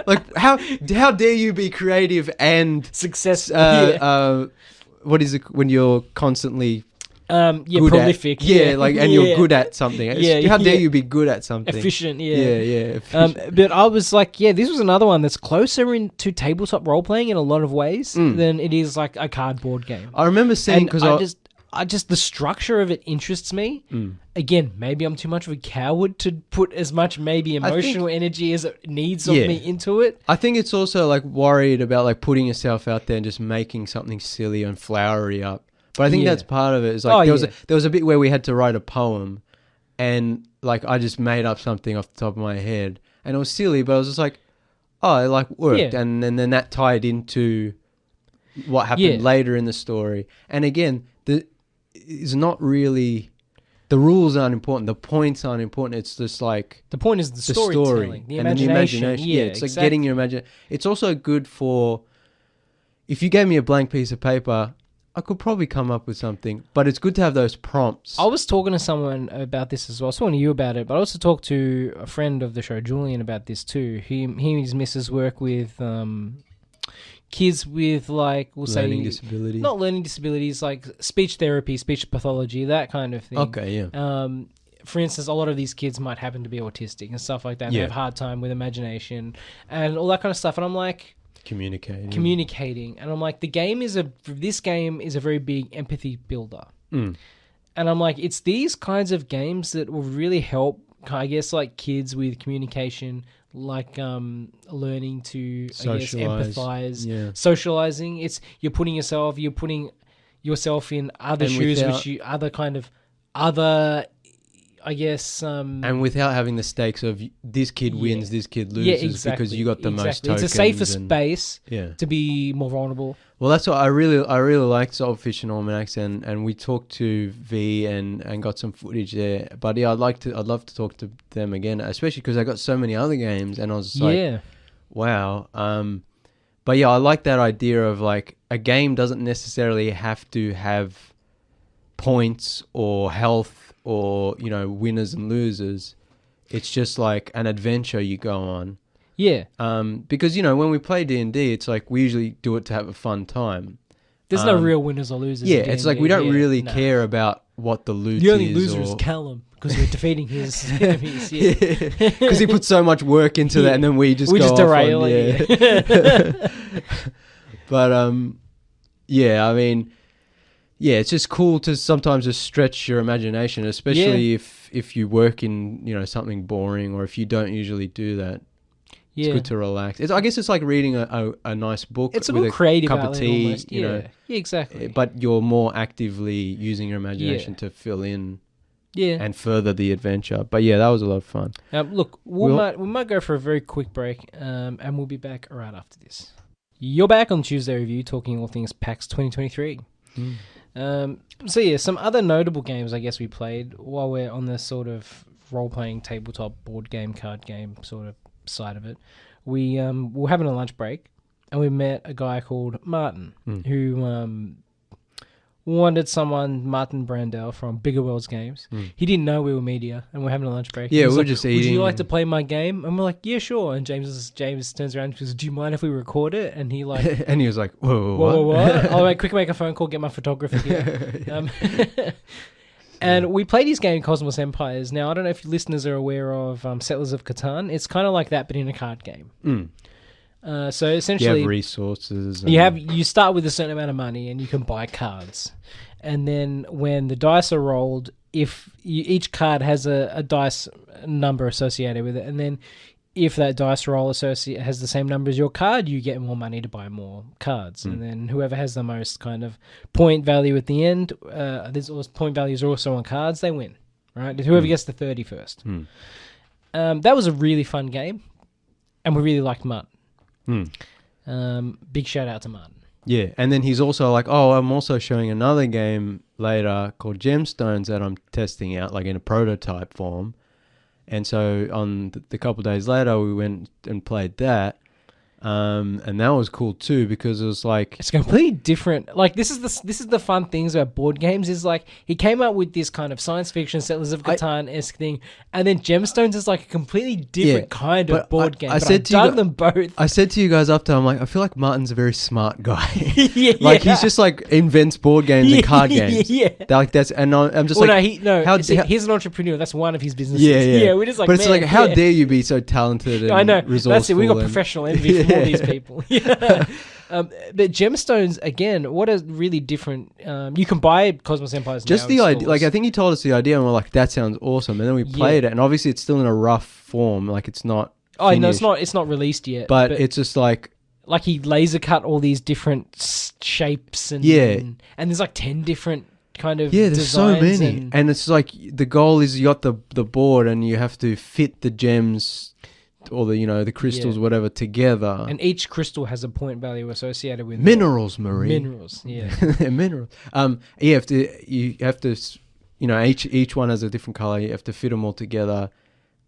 Like how dare you be creative and success? What is it when you're constantly prolific? And you're good at something. How dare you be good at something? Efficient. Efficient. But I was like, this was another one that's closer into tabletop role playing in a lot of ways than it is like a cardboard game. I remember seeing because I just the structure of it interests me. Again, maybe I'm too much of a coward to put as much maybe emotional energy as it needs of me into it. I think it's also like worried about like putting yourself out there and just making something silly and flowery up. But I think that's part of it. It's like there was a bit where we had to write a poem, and like I just made up something off the top of my head, and it was silly, but I was just like, oh, it like worked, and then that tied into what happened later in the story. And again, it's not really... The rules aren't important. The points aren't important. It's just like... The point is the storytelling, the imagination. It's like getting your imagination. It's also good for... If you gave me a blank piece of paper, I could probably come up with something. But it's good to have those prompts. I was talking to someone about this as well. I was talking to you about it, but I also talked to a friend of the show, Julian, about this too. He and his missus work with... kids with like learning disabilities. Not learning disabilities, like speech therapy, speech pathology, that kind of thing. Okay, yeah. For instance, a lot of these kids might happen to be autistic and stuff like that. They have a hard time with imagination and all that kind of stuff. And I'm like, communicating, and I'm like, this game is a very big empathy builder, and I'm like, it's these kinds of games that will really help, I guess, like kids with communication, like learning to empathize, socializing. It's you're putting yourself in other shoes, I guess, and without having the stakes of this kid wins, this kid loses, because you got the most tokens. It's a safer space to be more vulnerable. Well, that's what I really liked Saltfish and Almanacs, and we talked to V and got some footage there. But yeah, I'd love to talk to them again, especially because I got so many other games, and I was like, wow. But yeah, I like that idea of like a game doesn't necessarily have to have points or health or, you know, winners and losers. It's just like an adventure you go on. Yeah. Because, you know, when we play D&D, it's like we usually do it to have a fun time. There's no real winners or losers. Yeah, it's like we don't really care about what the loot is. The only loser is Callum, because we're defeating his enemies. Because he put so much work into that, and then we just derail it. But, yeah, I mean... Yeah, it's just cool to sometimes just stretch your imagination, especially if you work in, you know, something boring, or if you don't usually do that. It's good to relax. I guess it's like reading a nice book. It's a with more creative cup of tea, almost. you know. Yeah, exactly. But you're more actively using your imagination to fill in and further the adventure. But yeah, that was a lot of fun. Look, we might go for a very quick break, and we'll be back right after this. You're back on Tuesday Review, talking all things PAX 2023. So yeah, some other notable games I guess we played while we're on the sort of role-playing tabletop board game, card game sort of side of it. We were having a lunch break, and we met a guy called Martin who wanted someone, Martin Brandell from Bigger Worlds Games. He didn't know we were media, and we're having a lunch break. Yeah, we were just eating. Would you like to play my game? And we're like, yeah, sure. And James turns around and goes, do you mind if we record it? And he like... and he was like, whoa, what? I'll quickly make a phone call, get my photographer here. And we played his game, Cosmos Empires. Now, I don't know if listeners are aware of Settlers of Catan. It's kind of like that, but in a card game. So essentially, you have resources. You start with a certain amount of money, and you can buy cards. And then when the dice are rolled, each card has a dice number associated with it, and then if that dice roll has the same number as your card, you get more money to buy more cards. And then whoever has the most kind of point value at the end, point values are also on cards, they win. Right? Whoever gets the 30 first. That was a really fun game, and we really liked Martin. Big shout out to Martin. Yeah, and then he's also like, I'm also showing another game later called Gemstones that I'm testing out, like in a prototype form. And so on the couple of days later, we went and played that. And that was cool too, because it was like, it's completely different. Like this is the fun things about board games, is like he came up with this kind of science fiction Settlers of Catan-esque thing, and then Gemstones is like a completely different kind of board game. I've done them both. I said to you guys after, I'm like, I feel like Martin's a very smart guy. He's just like invents board games and card games. Like that's, and I'm just he's an entrepreneur. That's one of his businesses. We're just like, but it's like, how dare you be so talented and I know. resourceful. That's it. We got professional envy from all these people. But Gemstones, again, what a really different... you can buy Cosmos Empires just now the idea. Like, I think he told us the idea, and we're like, that sounds awesome. And then we played it, and obviously it's still in a rough form. Like, it's not finished. No, it's not released yet. But it's just like... Like, he laser cut all these different shapes, and there's like 10 different kind of there's designs. So many. And it's like, the goal is you got the board, and you have to fit the gems... or the crystals, whatever, together. And each crystal has a point value associated with minerals, Marie. Minerals, minerals. You have to, each one has a different color. You have to fit them all together.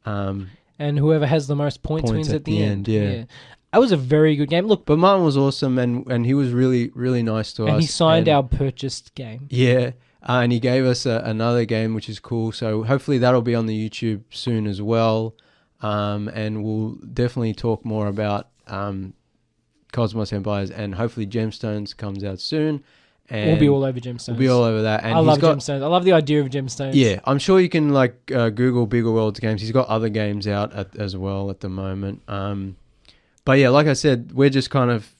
And whoever has the most points wins at the end. Yeah. That was a very good game. Look, but Martin was awesome, and he was really, really nice to us. And he signed our purchased game. Yeah. And he gave us another game, which is cool. So hopefully that'll be on the YouTube soon as well. And we'll definitely talk more about Cosmos Empires, and hopefully Gemstones comes out soon. And we'll be all over Gemstones. We'll be all over that. And I love Gemstones. I love the idea of Gemstones. Yeah, I'm sure you can Google Bigger Worlds Games. He's got other games out as well at the moment. But yeah, like I said, we're just kind of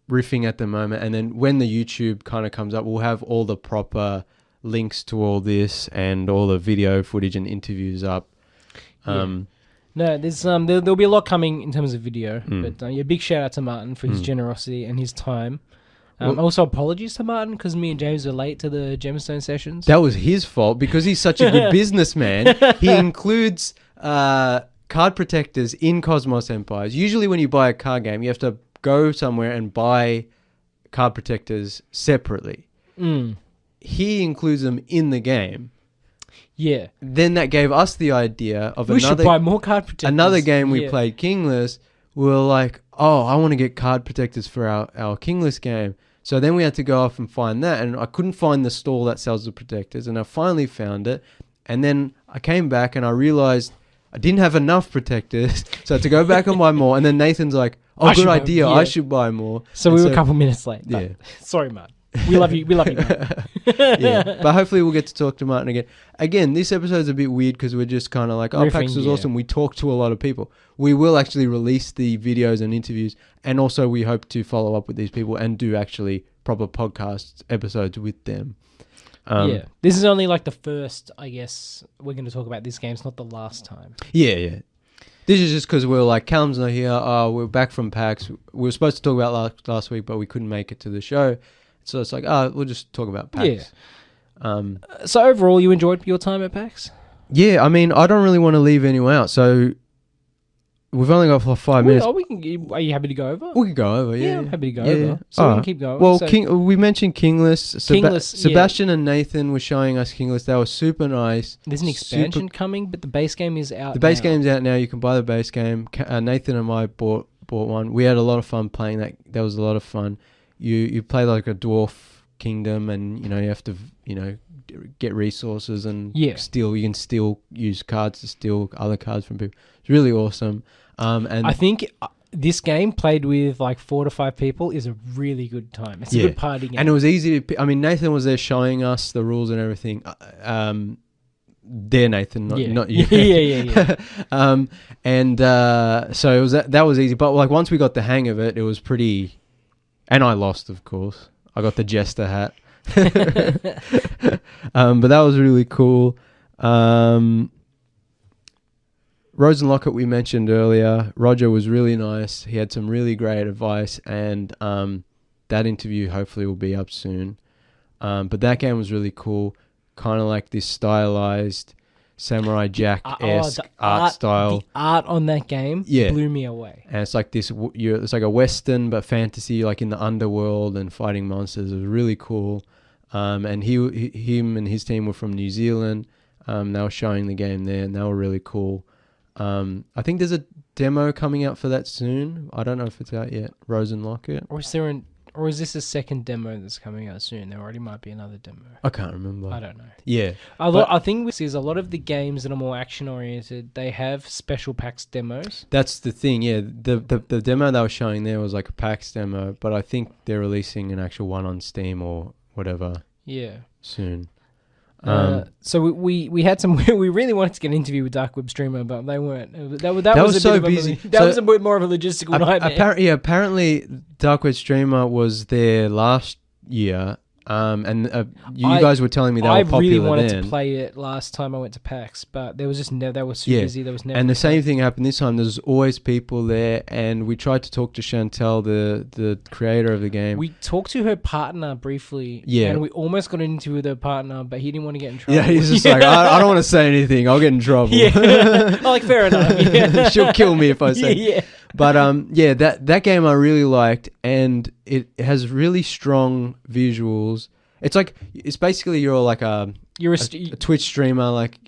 riffing at the moment, and then when the YouTube kind of comes up, we'll have all the proper links to all this and all the video footage and interviews up. No, there's there'll be a lot coming in terms of video, but big shout out to Martin for his generosity and his time. Also, apologies to Martin because me and James were late to the Gemstone sessions. That was his fault because he's such a good businessman. He includes card protectors in Cosmos Empires. Usually when you buy a card game, you have to go somewhere and buy card protectors separately. He includes them in the game. Yeah. Then that gave us the idea of we should buy more card protectors. Another game we played, Kingless. We were like, oh, I want to get card protectors for our Kingless game. So then we had to go off and find that, and I couldn't find the stall that sells the protectors, and I finally found it. And then I came back and I realized I didn't have enough protectors, so I had to go back and buy more. And then Nathan's like, oh, good idea, I should buy more. So we were a couple minutes late. Yeah. Sorry, Matt. We love you. We love you, Matt. Yeah, but hopefully we'll get to talk to Martin again. Again, this episode's a bit weird because we're just kind of like, oh, PAX was awesome. We talked to a lot of people. We will actually release the videos and interviews, and also we hope to follow up with these people and do actually proper podcast episodes with them. This is only like the first, I guess, we're going to talk about this game. It's not the last time. Yeah. This is just because we're like, Callum's not here. We're back from PAX. We were supposed to talk about last week, but we couldn't make it to the show. So it's like, we'll just talk about PAX. Yeah. So overall, you enjoyed your time at PAX? Yeah, I mean, I don't really want to leave anyone out. So we've only got for 5 minutes. Are you happy to go over? We can go over, yeah. Yeah, I'm happy to go over. So we can keep going. Well, we mentioned Kingless. Sebastian and Nathan were showing us Kingless. They were super nice. There's an expansion coming, but the base game is out. The base game's out now. You can buy the base game. Nathan and I bought one. We had a lot of fun playing that. That was a lot of fun. You play like a dwarf kingdom, and you have to get resources and steal. You can use cards to steal other cards from people. It's really awesome. And I think this game played with like 4 to 5 people is a really good time. It's a good party game, and it was easy to. I mean, Nathan was there showing us the rules and everything. Nathan, not you. Yeah. So it was that was easy. But like once we got the hang of it, it was pretty. And I lost, of course. I got the jester hat. But that was really cool. Rose and Lockett we mentioned earlier. Roger was really nice. He had some really great advice, and that interview hopefully will be up soon. But that game was really cool. Kind of like this stylized Samurai Jack-esque art style. The art on that game blew me away. And it's like this. It's like a Western but fantasy, like in the underworld and fighting monsters. It was really cool. And him and his team were from New Zealand. They were showing the game there, and they were really cool. I think there's a demo coming out for that soon. I don't know if it's out yet. Rose and Lockett. Or is this a second demo that's coming out soon? There already might be another demo. I can't remember. I don't know. Yeah. I think this is a lot of the games that are more action-oriented, they have special PAX demos. That's the thing, yeah. The demo they were showing there was like a PAX demo, but I think they're releasing an actual one on Steam or whatever soon. So we had some. We really wanted to get an interview with Dark Web Streamer, but they weren't. That was so busy. That was a bit more of a logistical nightmare. Apparently Dark Web Streamer was there last year. And you guys were telling me they were popular then. I really wanted to play it last time I went to PAX, but there was just they were so busy. There was never. And the same thing happened this time. There's always people there, and we tried to talk to Chantel, the creator of the game. We talked to her partner briefly, and we almost got an interview with her partner, but he didn't want to get in trouble. Yeah, he's just like, I don't want to say anything. I'll get in trouble. Fair enough. She'll kill me if I say. But that game I really liked, and it has really strong visuals. It's basically you're like a Twitch streamer, like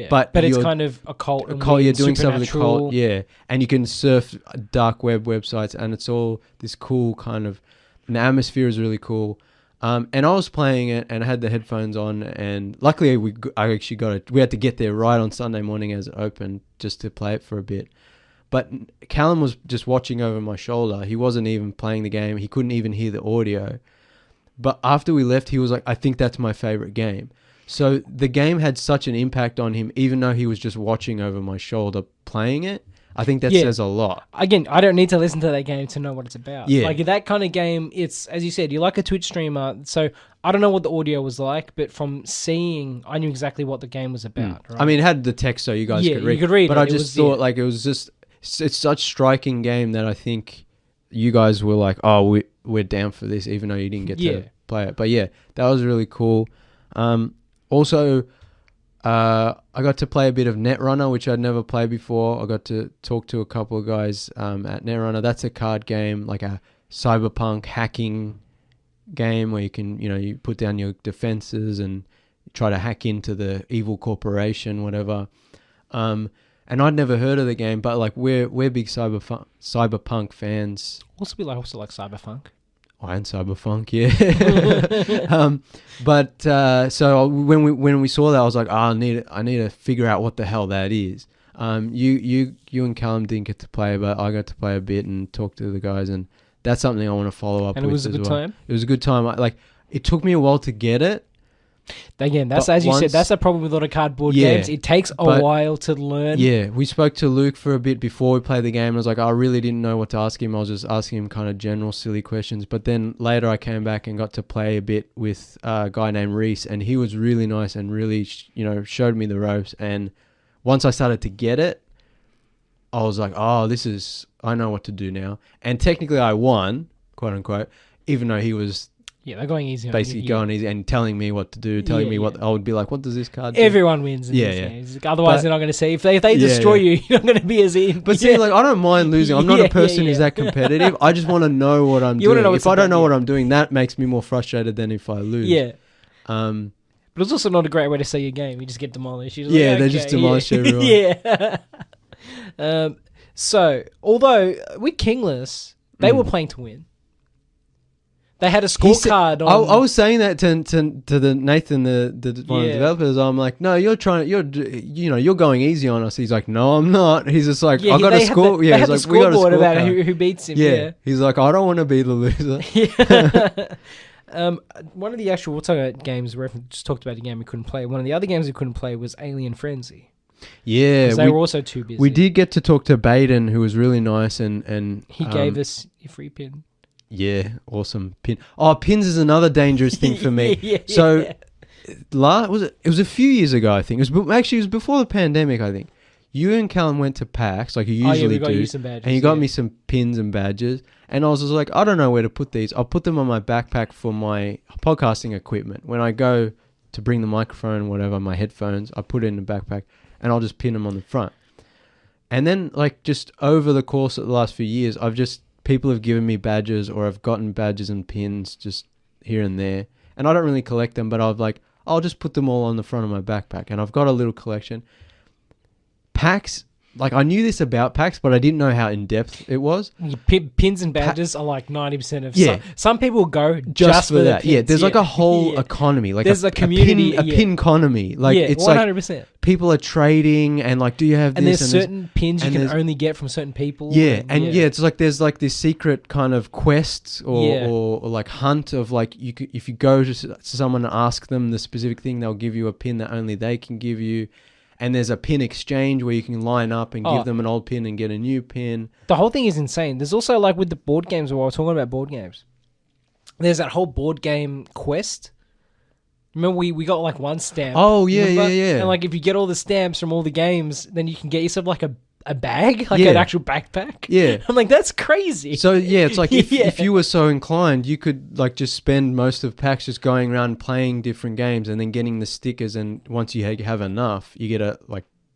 but it's kind of a cult. You're doing stuff with a cult, and you can surf dark web websites, and it's all this cool kind of. And the atmosphere is really cool. And I was playing it, and I had the headphones on, and luckily we had to get there right on Sunday morning as it opened just to play it for a bit. But Callum was just watching over my shoulder. He wasn't even playing the game. He couldn't even hear the audio. But after we left, he was like, I think that's my favorite game. So the game had such an impact on him, even though he was just watching over my shoulder playing it. I think that says a lot. Again, I don't need to listen to that game to know what it's about. Yeah. Like that kind of game, it's, as you said, you're like a Twitch streamer. So I don't know what the audio was like, but from seeing, I knew exactly what the game was about. Right? I mean, it had the text so you guys could read. You could read but it. I just thought like it was just, it's such striking game that I think you guys were like, oh, we're down for this, even though you didn't get to play it. But yeah, that was really cool. Also, I got to play a bit of Netrunner, which I'd never played before. I got to talk to a couple of guys at Netrunner. That's a card game, like a cyberpunk hacking game where you can, you put down your defenses and try to hack into the evil corporation, whatever. And I'd never heard of the game, but like we're big cyberpunk fans. Also like cyberpunk. And Cyberpunk, yeah. So when we saw that, I was like, I need to figure out what the hell that is. You and Callum didn't get to play, but I got to play a bit and talk to the guys, and that's something I want to follow up with. And it was a good time? It was a good time. It took me a while to get it. Again, that's as you said, that's a problem with a lot of cardboard games. It takes a while to learn. Yeah, we spoke to Luke for a bit before we played the game, and I was like, I really didn't know what to ask him. I was just asking him kind of general silly questions. But then later I came back and got to play a bit with a guy named Reese, and he was really nice and really, showed me the ropes. And once I started to get it, I was like, oh, I know what to do now. And technically I won, quote unquote, even though he was... Yeah, they're going easy. Basically going easy and telling me what to do, telling me what I would be like, what does this card do? Everyone wins in these games. Otherwise, they're not going to see. If they destroy you, you're not going to be as in. But see, I don't mind losing. I'm not a person who's that competitive. I just want to know what I'm doing. If I don't know what I'm doing, that makes me more frustrated than if I lose. Yeah. But it's also not a great way to see your game. You just get demolished. They just demolish everyone. Yeah. So, although with Kingless, they were playing to win. They had a scorecard on... I was saying that to the Nathan, the one of the developers. I'm like, no, you're going easy on us. He's like, no, I'm not. He's just like, I got a score. They had the scoreboard about who beats him. Yeah. He's like, I don't want to be the loser. One of the actual, we'll talk about games. We just talked about a game we couldn't play. One of the other games we couldn't play was Alien Frenzy. Yeah, they were also too busy. We did get to talk to Baden, who was really nice, and he gave us a free pin. Yeah, awesome pin. Oh, pins is another dangerous thing for me. It was a few years ago, I think. It was before the pandemic, I think. You and Callum went to PAX, like you usually do, you some badges, and you got me some pins and badges. And I was just like, I don't know where to put these. I'll put them on my backpack for my podcasting equipment. When I go to bring the microphone, whatever, my headphones, I put it in the backpack, and I'll just pin them on the front. And then, just over the course of the last few years, people have given me badges, or I've gotten badges and pins just here and there. And I don't really collect them, but I'll just put them all on the front of my backpack. And I've got a little collection. PAX, I knew this about PAX, but I didn't know how in-depth it was. Pins and badges are 90% of... Some people go just for that. Yeah, there's a whole economy. There's a community. A pin economy. It's 100%. People are trading and do you have this? And there's certain pins you can only get from certain people. Yeah, it's there's this secret kind of quest or hunt of if you go to someone and ask them the specific thing, they'll give you a pin that only they can give you. And there's a pin exchange where you can line up and give them an old pin and get a new pin. The whole thing is insane. There's also with the board games, while we're talking about board games, there's that whole board game quest. Remember we got one stamp. Oh, yeah, remember? yeah. And if you get all the stamps from all the games, then you can get yourself a bag, an actual backpack. Yeah. I'm like, that's crazy. So, yeah, it's if you were so inclined, you could, just spend most of PAX just going around playing different games and then getting the stickers, and once you have enough, you get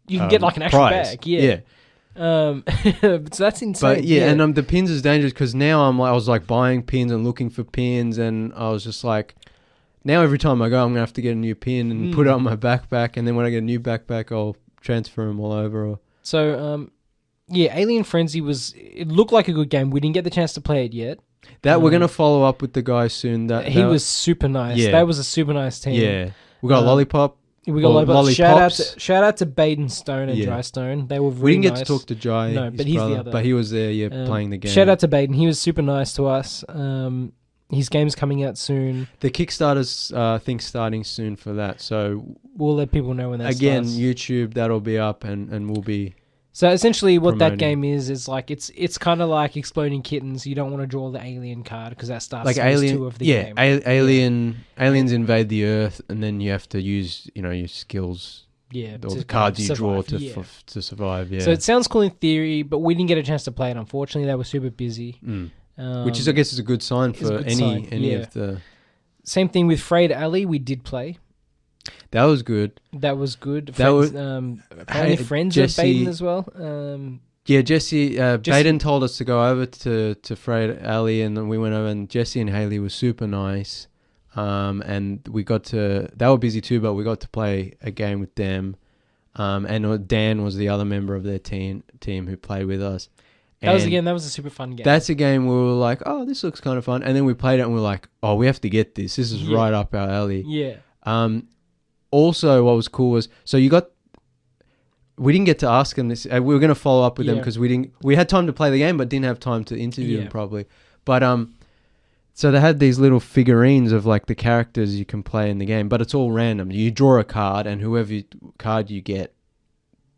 you can get, an actual prize. bag. Yeah. So that's insane. But, and the pins is dangerous because now I was, buying pins and looking for pins, and I was just now every time I go, I'm going to have to get a new pin and put it on my backpack, and then when I get a new backpack, I'll transfer them all over. So, Alien Frenzy it looked like a good game. We didn't get the chance to play it yet. We're going to follow up with the guy soon. He was super nice. Yeah. That was a super nice team. Yeah. We got Lollipop. We got Lollipop. Shout out to Baden Stone and Dry Stone. They were really nice. We didn't get to talk to Jai. No, but he's the other. But he was there, playing the game. Shout out to Baden. He was super nice to us. His game's coming out soon. The Kickstarter's, I think, starting soon for that. So we'll let people know when that starts. Again, starts. YouTube, that'll be up, and we'll be So essentially, what that game is like, it's kind of like Exploding Kittens. You don't want to draw the alien card because that starts like phase 2 of the game. Aliens invade the Earth, and then you have to use your skills. Yeah, or the cards you draw to survive. Yeah. So it sounds cool in theory, but we didn't get a chance to play it. Unfortunately, they were super busy. Which is, I guess, is a good sign for any of the. Same thing with Frayed Alley. We did play. That was good. Apparently friends of Baden as well. Jesse Baden told us to go over to Frayed Alley, and then we went over, and Jesse and Haley were super nice. And they were busy too, but we got to play a game with them. And Dan was the other member of their team who played with us. That was a super fun game. That's a game where we were like, oh, this looks kind of fun. And then we played it and we were like, oh, we have to get this. This is right up our alley. Yeah. Also, what was cool was, we didn't get to ask them this. We were going to follow up with them because we had time to play the game, but didn't have time to interview them probably. But, so they had these little figurines of like the characters you can play in the game, but it's all random. You draw a card, and card you get,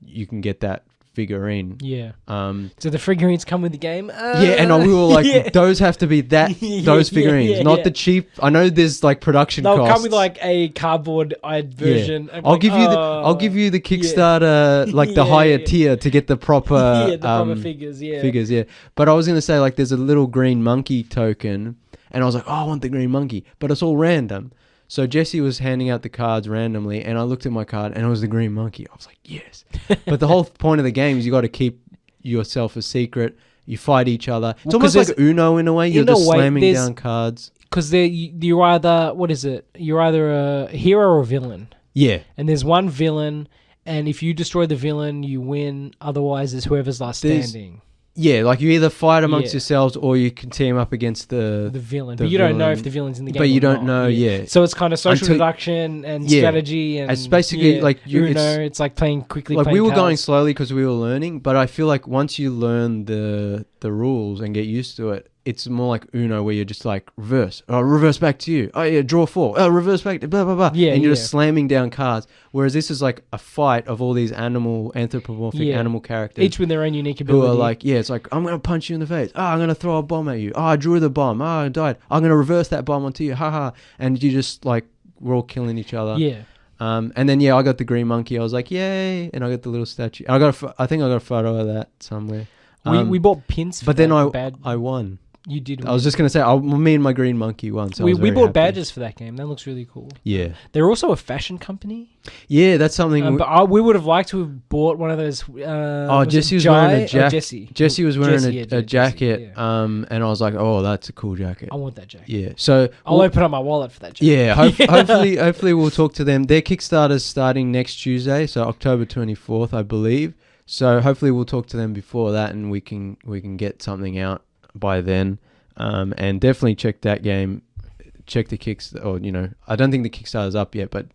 you can get that figurine. Yeah. So the figurines come with the game. And we were like, those have to be those figurines, not the cheap. I know there's like production costs. They'll come with like a cardboard-eyed version. Yeah. I'll give you the Kickstarter, like the higher tier to get the proper proper figures. Yeah. Figures. Yeah. But I was gonna say, like, there's a little green monkey token, and I was like, oh, I want the green monkey, but it's all random. So Jesse was handing out the cards randomly, and I looked at my card, and it was the green monkey. I was like, yes. But the whole point of the game is you got to keep yourself a secret. You fight each other. It's almost like Uno in a way. You're just slamming down cards. Because you're either, what is it? You're either a hero or a villain. Yeah. And there's one villain, and if you destroy the villain, you win. Otherwise, it's whoever's last standing. Yeah, like you either fight amongst yourselves or you can team up against the villain. But you don't know if the villain's in the game. But you don't know, So it's kind of social deduction and strategy. And it's basically like it's like playing quickly. Like we were going slowly because we were learning, but I feel like once you learn the rules and get used to it, it's more like Uno where you're just like reverse back to you. Oh yeah, draw 4. Reverse back to blah blah blah. Yeah, and you're just slamming down cards. Whereas this is like a fight of all these anthropomorphic animal characters, each with their own unique ability. Who are like, it's like, I'm gonna punch you in the face. I'm gonna throw a bomb at you. I drew the bomb. I died. I'm gonna reverse that bomb onto you. Haha. And you just like, we're all killing each other. Yeah. And then I got the green monkey. I was like, yay! And I got the little statue. I think I got a photo of that somewhere. We bought pins, but then I won. You did. I was just going to say, me and my green monkey won. So we bought badges for that game. That looks really cool. Yeah. They're also a fashion company. Yeah, that's something. But we would have liked to have bought one of those. Jesse was wearing a jacket. Jesse was wearing a jacket. And I was like, oh, that's a cool jacket. I want that jacket. Yeah. So I'll open up my wallet for that jacket. Yeah. Hopefully we'll talk to them. Their Kickstarter's starting next Tuesday, so October 24th, I believe. So hopefully we'll talk to them before that, and we can get something out by then. And definitely check that game. Check the Kickstarter, I don't think the Kickstarter's up yet, but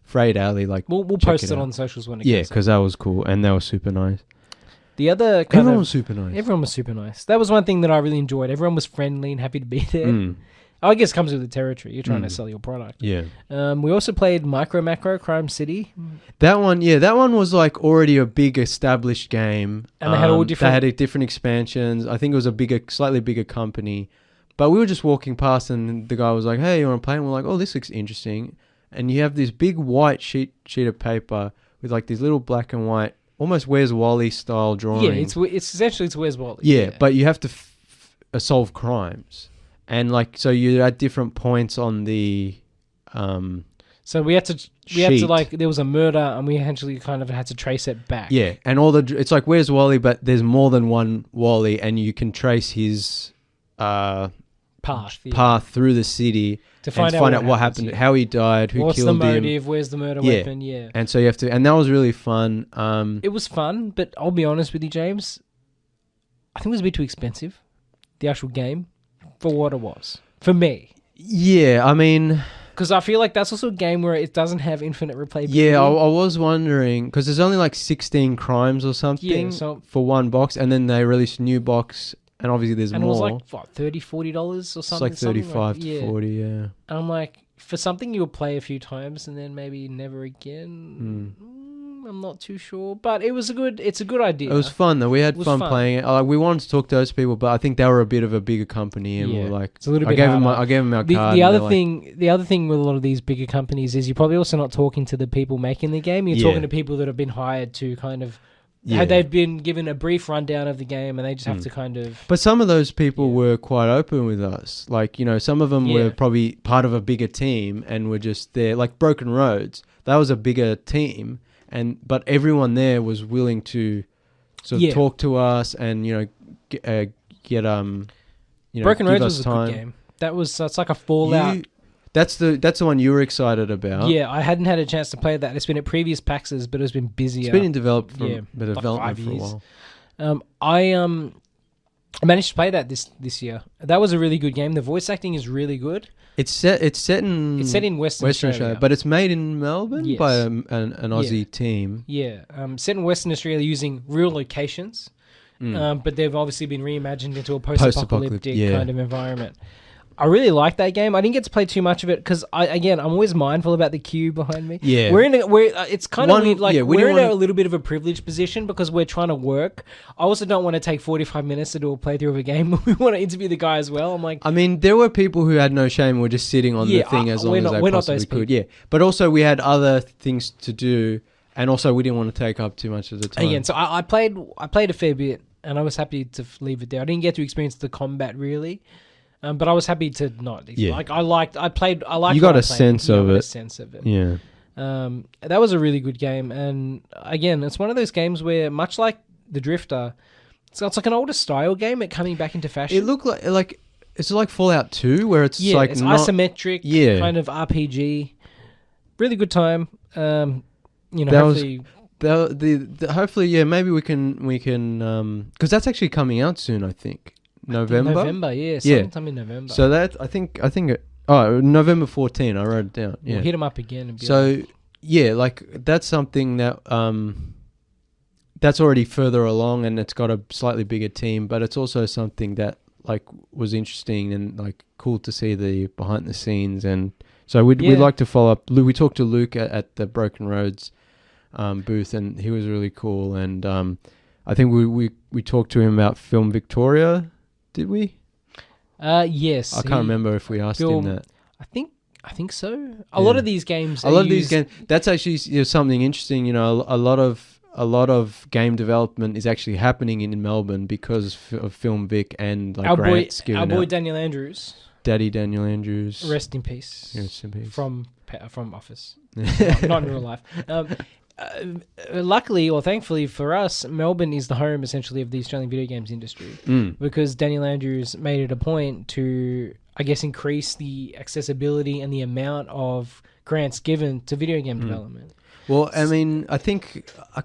Frayed Alley, like, we'll post it on socials when it gets because that was cool, and they were super nice. The other everyone was super nice. Everyone was super nice. That was one thing that I really enjoyed. Everyone was friendly and happy to be there. I guess it comes with the territory. You're trying to sell your product. Yeah. We also played Micro Macro Crime City. That one was like already a big established game. And they had all different... They had different expansions. I think it was a slightly bigger company. But we were just walking past, and the guy was like, hey, you want to play? And we're like, oh, this looks interesting. And you have this big white sheet of paper with like these little black and white, almost Where's Wally style drawings. Yeah, it's essentially Where's Wally. Yeah, but you have to solve crimes. And like, so you're at different points on the so we had to like, there was a murder, and we actually kind of had to trace it back. Yeah, and it's like Where's Wally, but there's more than one Wally, and you can trace his path through the city to find out what happened, how he died, who killed him. What's the motive? Where's the murder weapon? Yeah. And so you have to, and that was really fun. It was fun, but I'll be honest with you, James. I think it was a bit too expensive, the actual game, for what it was. For me. Yeah, I mean... Because I feel like that's also a game where it doesn't have infinite replayability. Yeah, I was wondering, because there's only like 16 crimes or something for one box, and then they released a new box, and obviously there's more. And it was like, what, $30, $40 or something? It's like 35 to 40, yeah. And I'm like, for something you'll play a few times and then maybe never again, I'm not too sure, but it's a good idea. It was fun though. We had fun playing it. We wanted to talk to those people, but I think they were a bit of a bigger company, and we were like, it's a little bit harder. I gave them our card. The other thing with a lot of these bigger companies is you're probably also not talking to the people making the game. You're talking to people that have been hired to kind of. They've been given a brief rundown of the game, and they just have to kind of. But some of those people were quite open with us. Like, some of them were probably part of a bigger team and were just there. Like Broken Roads, that was a bigger team, but everyone there was willing to sort of talk to us and get Broken Roads was a good game. That's like a Fallout. That's the one you were excited about. Yeah, I hadn't had a chance to play that. It's been at previous PAXs, but it's been busier. It's been in development for a while. I managed to play that this year. That was a really good game. The voice acting is really good. It's set in Western Australia, but it's made in Melbourne by an Aussie team. Yeah, set in Western Australia using real locations, but they've obviously been reimagined into a post-apocalyptic kind of environment. I really like that game. I didn't get to play too much of it because I'm always mindful about the queue behind me. Yeah, it's kind of weird. Like we're in a little bit of a privileged position because we're trying to work. I also don't want to take 45 minutes to do a playthrough of a game. We want to interview the guy as well. I'm like, I mean, there were people who had no shame and were just sitting on the thing as long as they possibly could. Yeah, but also we had other things to do, and also we didn't want to take up too much of the time. Again, so I played a fair bit, and I was happy to leave it there. I didn't get to experience the combat really. But I was happy to not. Yeah. Like I liked. You got a sense of it. Yeah. That was a really good game, and again, it's one of those games where, much like The Drifter, it's like an older style game. It coming back into fashion. It looked like it's like Fallout 2, where it's like it's isometric, kind of RPG. Really good time. Hopefully. Hopefully, maybe we can because that's actually coming out soon, I think. November, sometime in November. So that I think November 14. I wrote it down. Yeah, we'll hit them up again. And that's something that that's already further along, and it's got a slightly bigger team, but it's also something that was interesting and cool to see the behind the scenes, and so we'd like to follow up. We talked to Luke at the Broken Roads booth, and he was really cool, and I think we talked to him about Film Victoria. Did we? Yes. I can't remember if we asked him that. I think so. A lot of these games. That's actually something interesting. A lot of game development is actually happening in Melbourne because of Film Vic and grants given out. Our boy Daniel Andrews. Daddy Daniel Andrews. Rest in peace. Rest in peace. From Office. Not in real life. Luckily or thankfully for us, Melbourne is the home essentially of the Australian video games industry because Daniel Andrews made it a point to, I guess, increase the accessibility and the amount of grants given to video game development. Well, I mean, I can't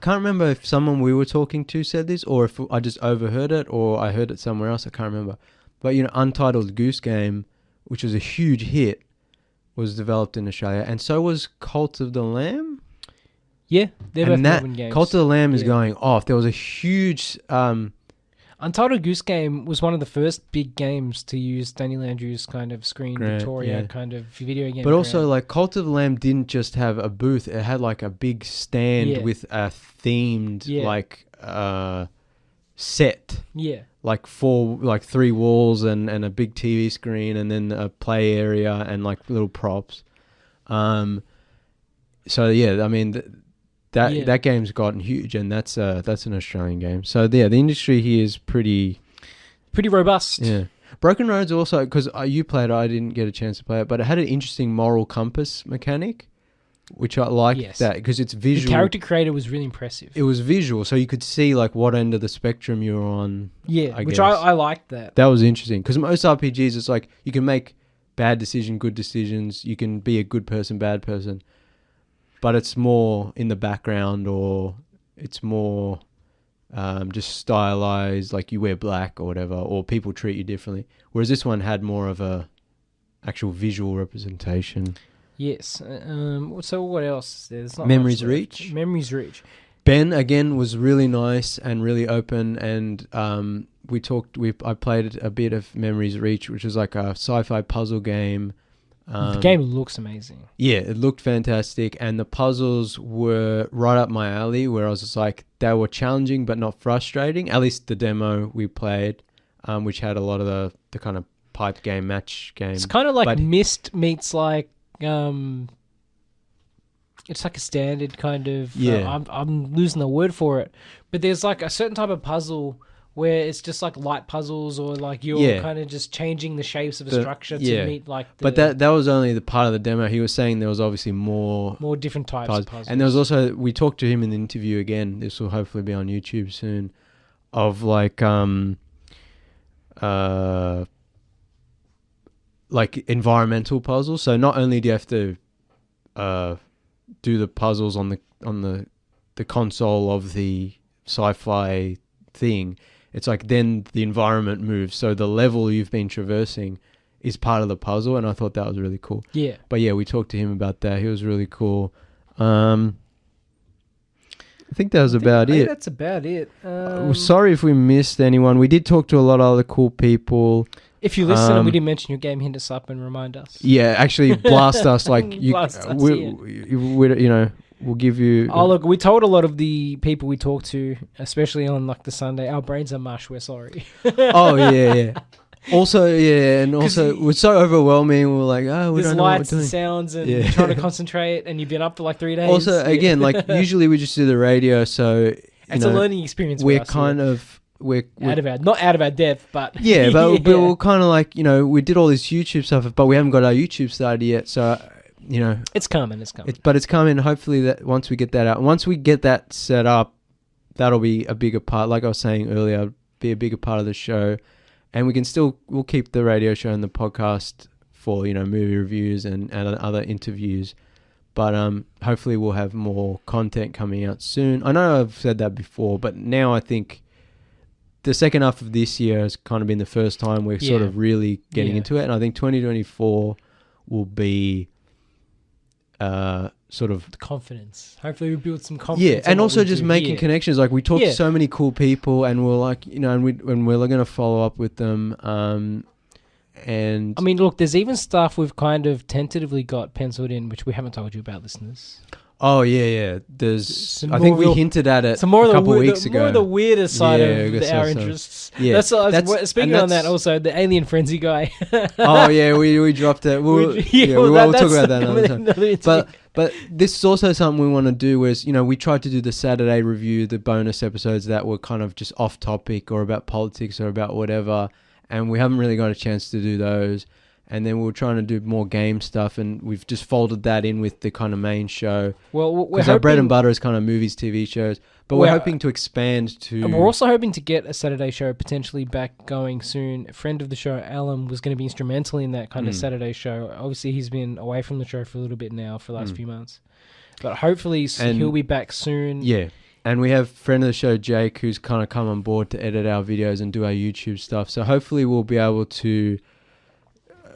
remember if someone we were talking to said this or if I just overheard it or I heard it somewhere else. I can't remember. But, Untitled Goose Game, which was a huge hit, was developed in Australia, and so was Cult of the Lamb. Yeah, they're both Melbourne games. Cult of the Lamb is going off. There was a huge... Untitled Goose Game was one of the first big games to use Daniel Andrews' kind of Screen Victoria kind of video game. But also, Cult of the Lamb didn't just have a booth. It had, a big stand with a themed, set. Yeah. 3 walls and a big TV screen and then a play area and, little props. I mean... That game's gotten huge, and that's an Australian game. So the industry here is pretty robust. Yeah, Broken Roads also, because you played it, I didn't get a chance to play it, but it had an interesting moral compass mechanic, which I liked that because it's visual. The character creator was really impressive. It was visual, so you could see what end of the spectrum you were on. Yeah, I liked that. That was interesting because most RPGs, it's you can make bad decisions, good decisions. You can be a good person, bad person. But it's more in the background, or it's more just stylized, you wear black or whatever, or people treat you differently. Whereas this one had more of a actual visual representation. Yes. So what else? There's not Memories Reach. Memories Reach. Ben again was really nice and really open, and I played a bit of Memories Reach, which is a sci-fi puzzle game. The game looks amazing. Yeah, it looked fantastic, and the puzzles were right up my alley, where I was just like, they were challenging but not frustrating. At least the demo we played, which had a lot of the kind of pipe game, match game. It's kind of like Myst meets like it's like a standard kind of. I'm losing the word for it, but there's like a certain type of puzzle where it's just like light puzzles, or like you're kind of just changing the shapes of a structure to meet like. But that was only the part of the demo. He was saying there was obviously more different types of puzzles. And there was also, we talked to him in the interview again. This will hopefully be on YouTube soon. Of like environmental puzzles. So not only do you have to do the puzzles on the console of the sci-fi thing, it's like then the environment moves, so the level you've been traversing is part of the puzzle, and I thought that was really cool. Yeah. But yeah, we talked to him about that. He was really cool. I think that was about it. That's about it. Sorry if we missed anyone. We did talk to a lot of other cool people. If you listen and we didn't mention your game, hit us up and remind us. Yeah, actually blast us. Like we'll give you. Oh look, we told a lot of the people we talked to, especially on like the Sunday, our brains are mush. We're sorry. Oh yeah. Also, and also it was so overwhelming. We're like, we don't know what we're doing. There's lights and sounds and trying to concentrate, and you've been up for like 3 days. Also, again, like usually we just do the radio, so it's a learning experience. We're kind of not out of our depth, but but we're kind of like, we did all this YouTube stuff, but we haven't got our YouTube started yet, so. It's coming. But it's coming. Hopefully, that once we get that out, once we get that set up, that'll be a bigger part. Like I was saying earlier, be a bigger part of the show, and we'll keep the radio show and the podcast for movie reviews and other interviews. But hopefully, we'll have more content coming out soon. I know I've said that before, but now I think the second half of this year has kind of been the first time we're sort of really getting into it, and I think 2024 will be. Sort of confidence. Hopefully we build some confidence. Yeah, and also just making connections. Like we talked to so many cool people, and we're like, and we're going to follow up with them. And I mean, look, there's even stuff we've kind of tentatively got penciled in, which we haven't told you about, listeners. Oh yeah. There's. I think we hinted at it a couple of weeks ago. More of the weirder side of our interests. Yeah, that's speaking on that. Also, the Alien Frenzy guy. Oh yeah, we dropped it. We'll talk about that another time. But this is also something we want to do. Whereas we tried to do the Saturday review, the bonus episodes that were kind of just off topic or about politics or about whatever, and we haven't really got a chance to do those. And then we were trying to do more game stuff, and we've just folded that in with the kind of main show. Well, because our bread and butter is kind of movies, TV shows. But we're hoping to expand to... And we're also hoping to get a Saturday show potentially back going soon. A friend of the show, Alan, was going to be instrumental in that kind of Saturday show. Obviously, he's been away from the show for a little bit now for the last few months. But hopefully he'll be back soon. Yeah. And we have friend of the show, Jake, who's kind of come on board to edit our videos and do our YouTube stuff. So hopefully we'll be able to...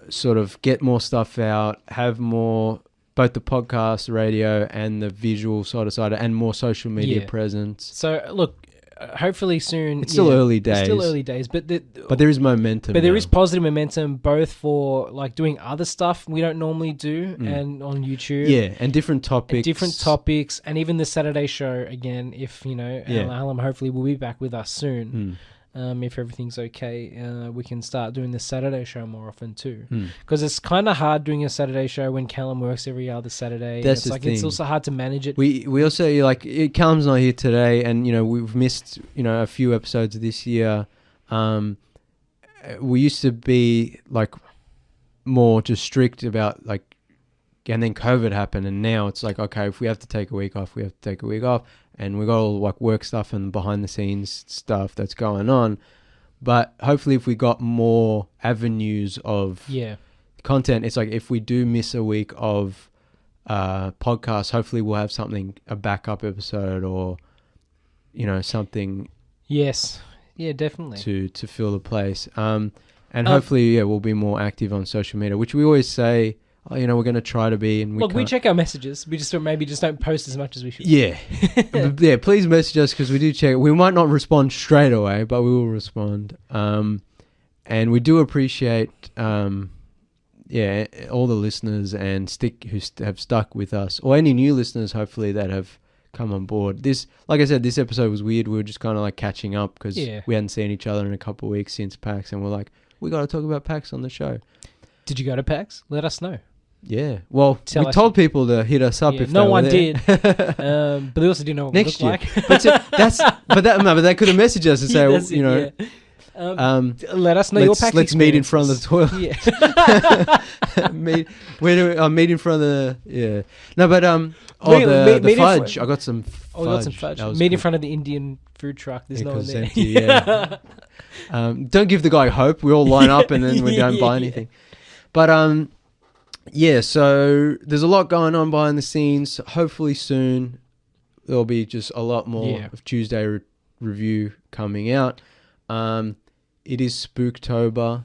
sort of get more stuff out, have more, both the podcast, radio, and the visual side, and more social media presence. So look, hopefully soon. It's still early days. It's still early days, but there is momentum. But there is positive momentum, both for like doing other stuff we don't normally do, and on YouTube. Yeah, and different topics, and even the Saturday show again. If Alan hopefully will be back with us soon. If everything's okay, we can start doing the Saturday show more often too. Because it's kind of hard doing a Saturday show when Callum works every other Saturday. That's the thing. It's also hard to manage it. We also Callum's not here today, and we've missed a few episodes this year. We used to be like more just strict about and then COVID happened, and now it's like, okay, if we have to take a week off, we have to take a week off. And we got all like work stuff and behind the scenes stuff that's going on. But hopefully if we got more avenues of content, it's like if we do miss a week of podcasts, hopefully we'll have a backup episode or, something. Yes. Yeah, definitely. To fill the place. And hopefully, we'll be more active on social media, which we always say, we're going to try to be. And we check our messages. We just don't post as much as we should. Yeah. Yeah, please message us because we do check. We might not respond straight away, but we will respond. And we do appreciate, all the listeners and who have stuck with us, or any new listeners, hopefully, that have come on board. Like I said, this episode was weird. We were just kind of like catching up because we hadn't seen each other in a couple of weeks since PAX, and we're like, we got to talk about PAX on the show. Did you go to PAX? Let us know. Yeah. Well, we told people to hit us up if no they one were did. But they also didn't know what next it looked year. like. But they could have messaged us and say, let us know your PAX Let's meet in front of the toilet. Yeah. meet in front of the No, but the fudge. I got some fudge. Oh, I got some fudge. Meet in front of the Indian food truck. There's no one there. Empty, yeah. Don't give the guy hope. We all line up and then we don't buy anything. But so there's a lot going on behind the scenes. Hopefully soon there'll be just a lot more of Tuesday review coming out. It is Spooktober,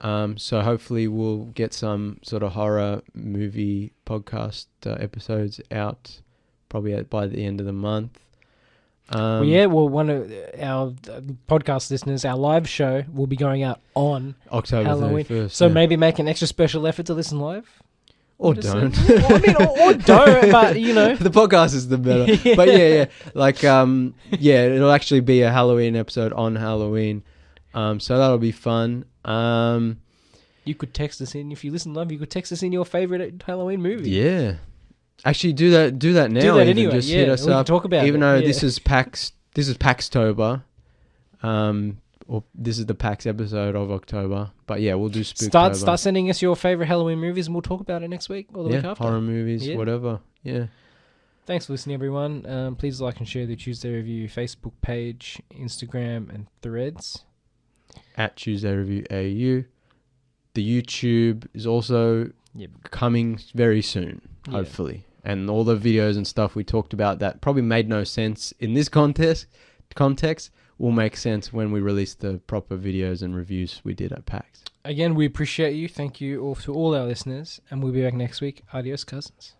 so hopefully we'll get some sort of horror movie podcast episodes out probably by the end of the month. One of our podcast listeners, our live show will be going out on October Halloween. 31st. So maybe make an extra special effort to listen live. Or don't. Or don't, but The podcast is the better. But it'll actually be a Halloween episode on Halloween. So that'll be fun. You could text us in, if you listen live, you could text us in your favorite Halloween movie. Yeah. Actually, do that now. Do that anyway. Just hit us up. Talk about even though this is PAXtober. Or this is the PAX episode of October. But we'll do Spooktober. Start sending us your favorite Halloween movies and we'll talk about it next week or the week after. Horror movies, whatever. Yeah. Thanks for listening, everyone. Please like and share the Tuesday Review Facebook page, Instagram, and Threads. At Tuesday Review AU. The YouTube is also coming very soon, hopefully. And all the videos and stuff we talked about that probably made no sense in this context will make sense when we release the proper videos and reviews we did at PAX. Again, we appreciate you. Thank you all to all our listeners. And we'll be back next week. Adios, cousins.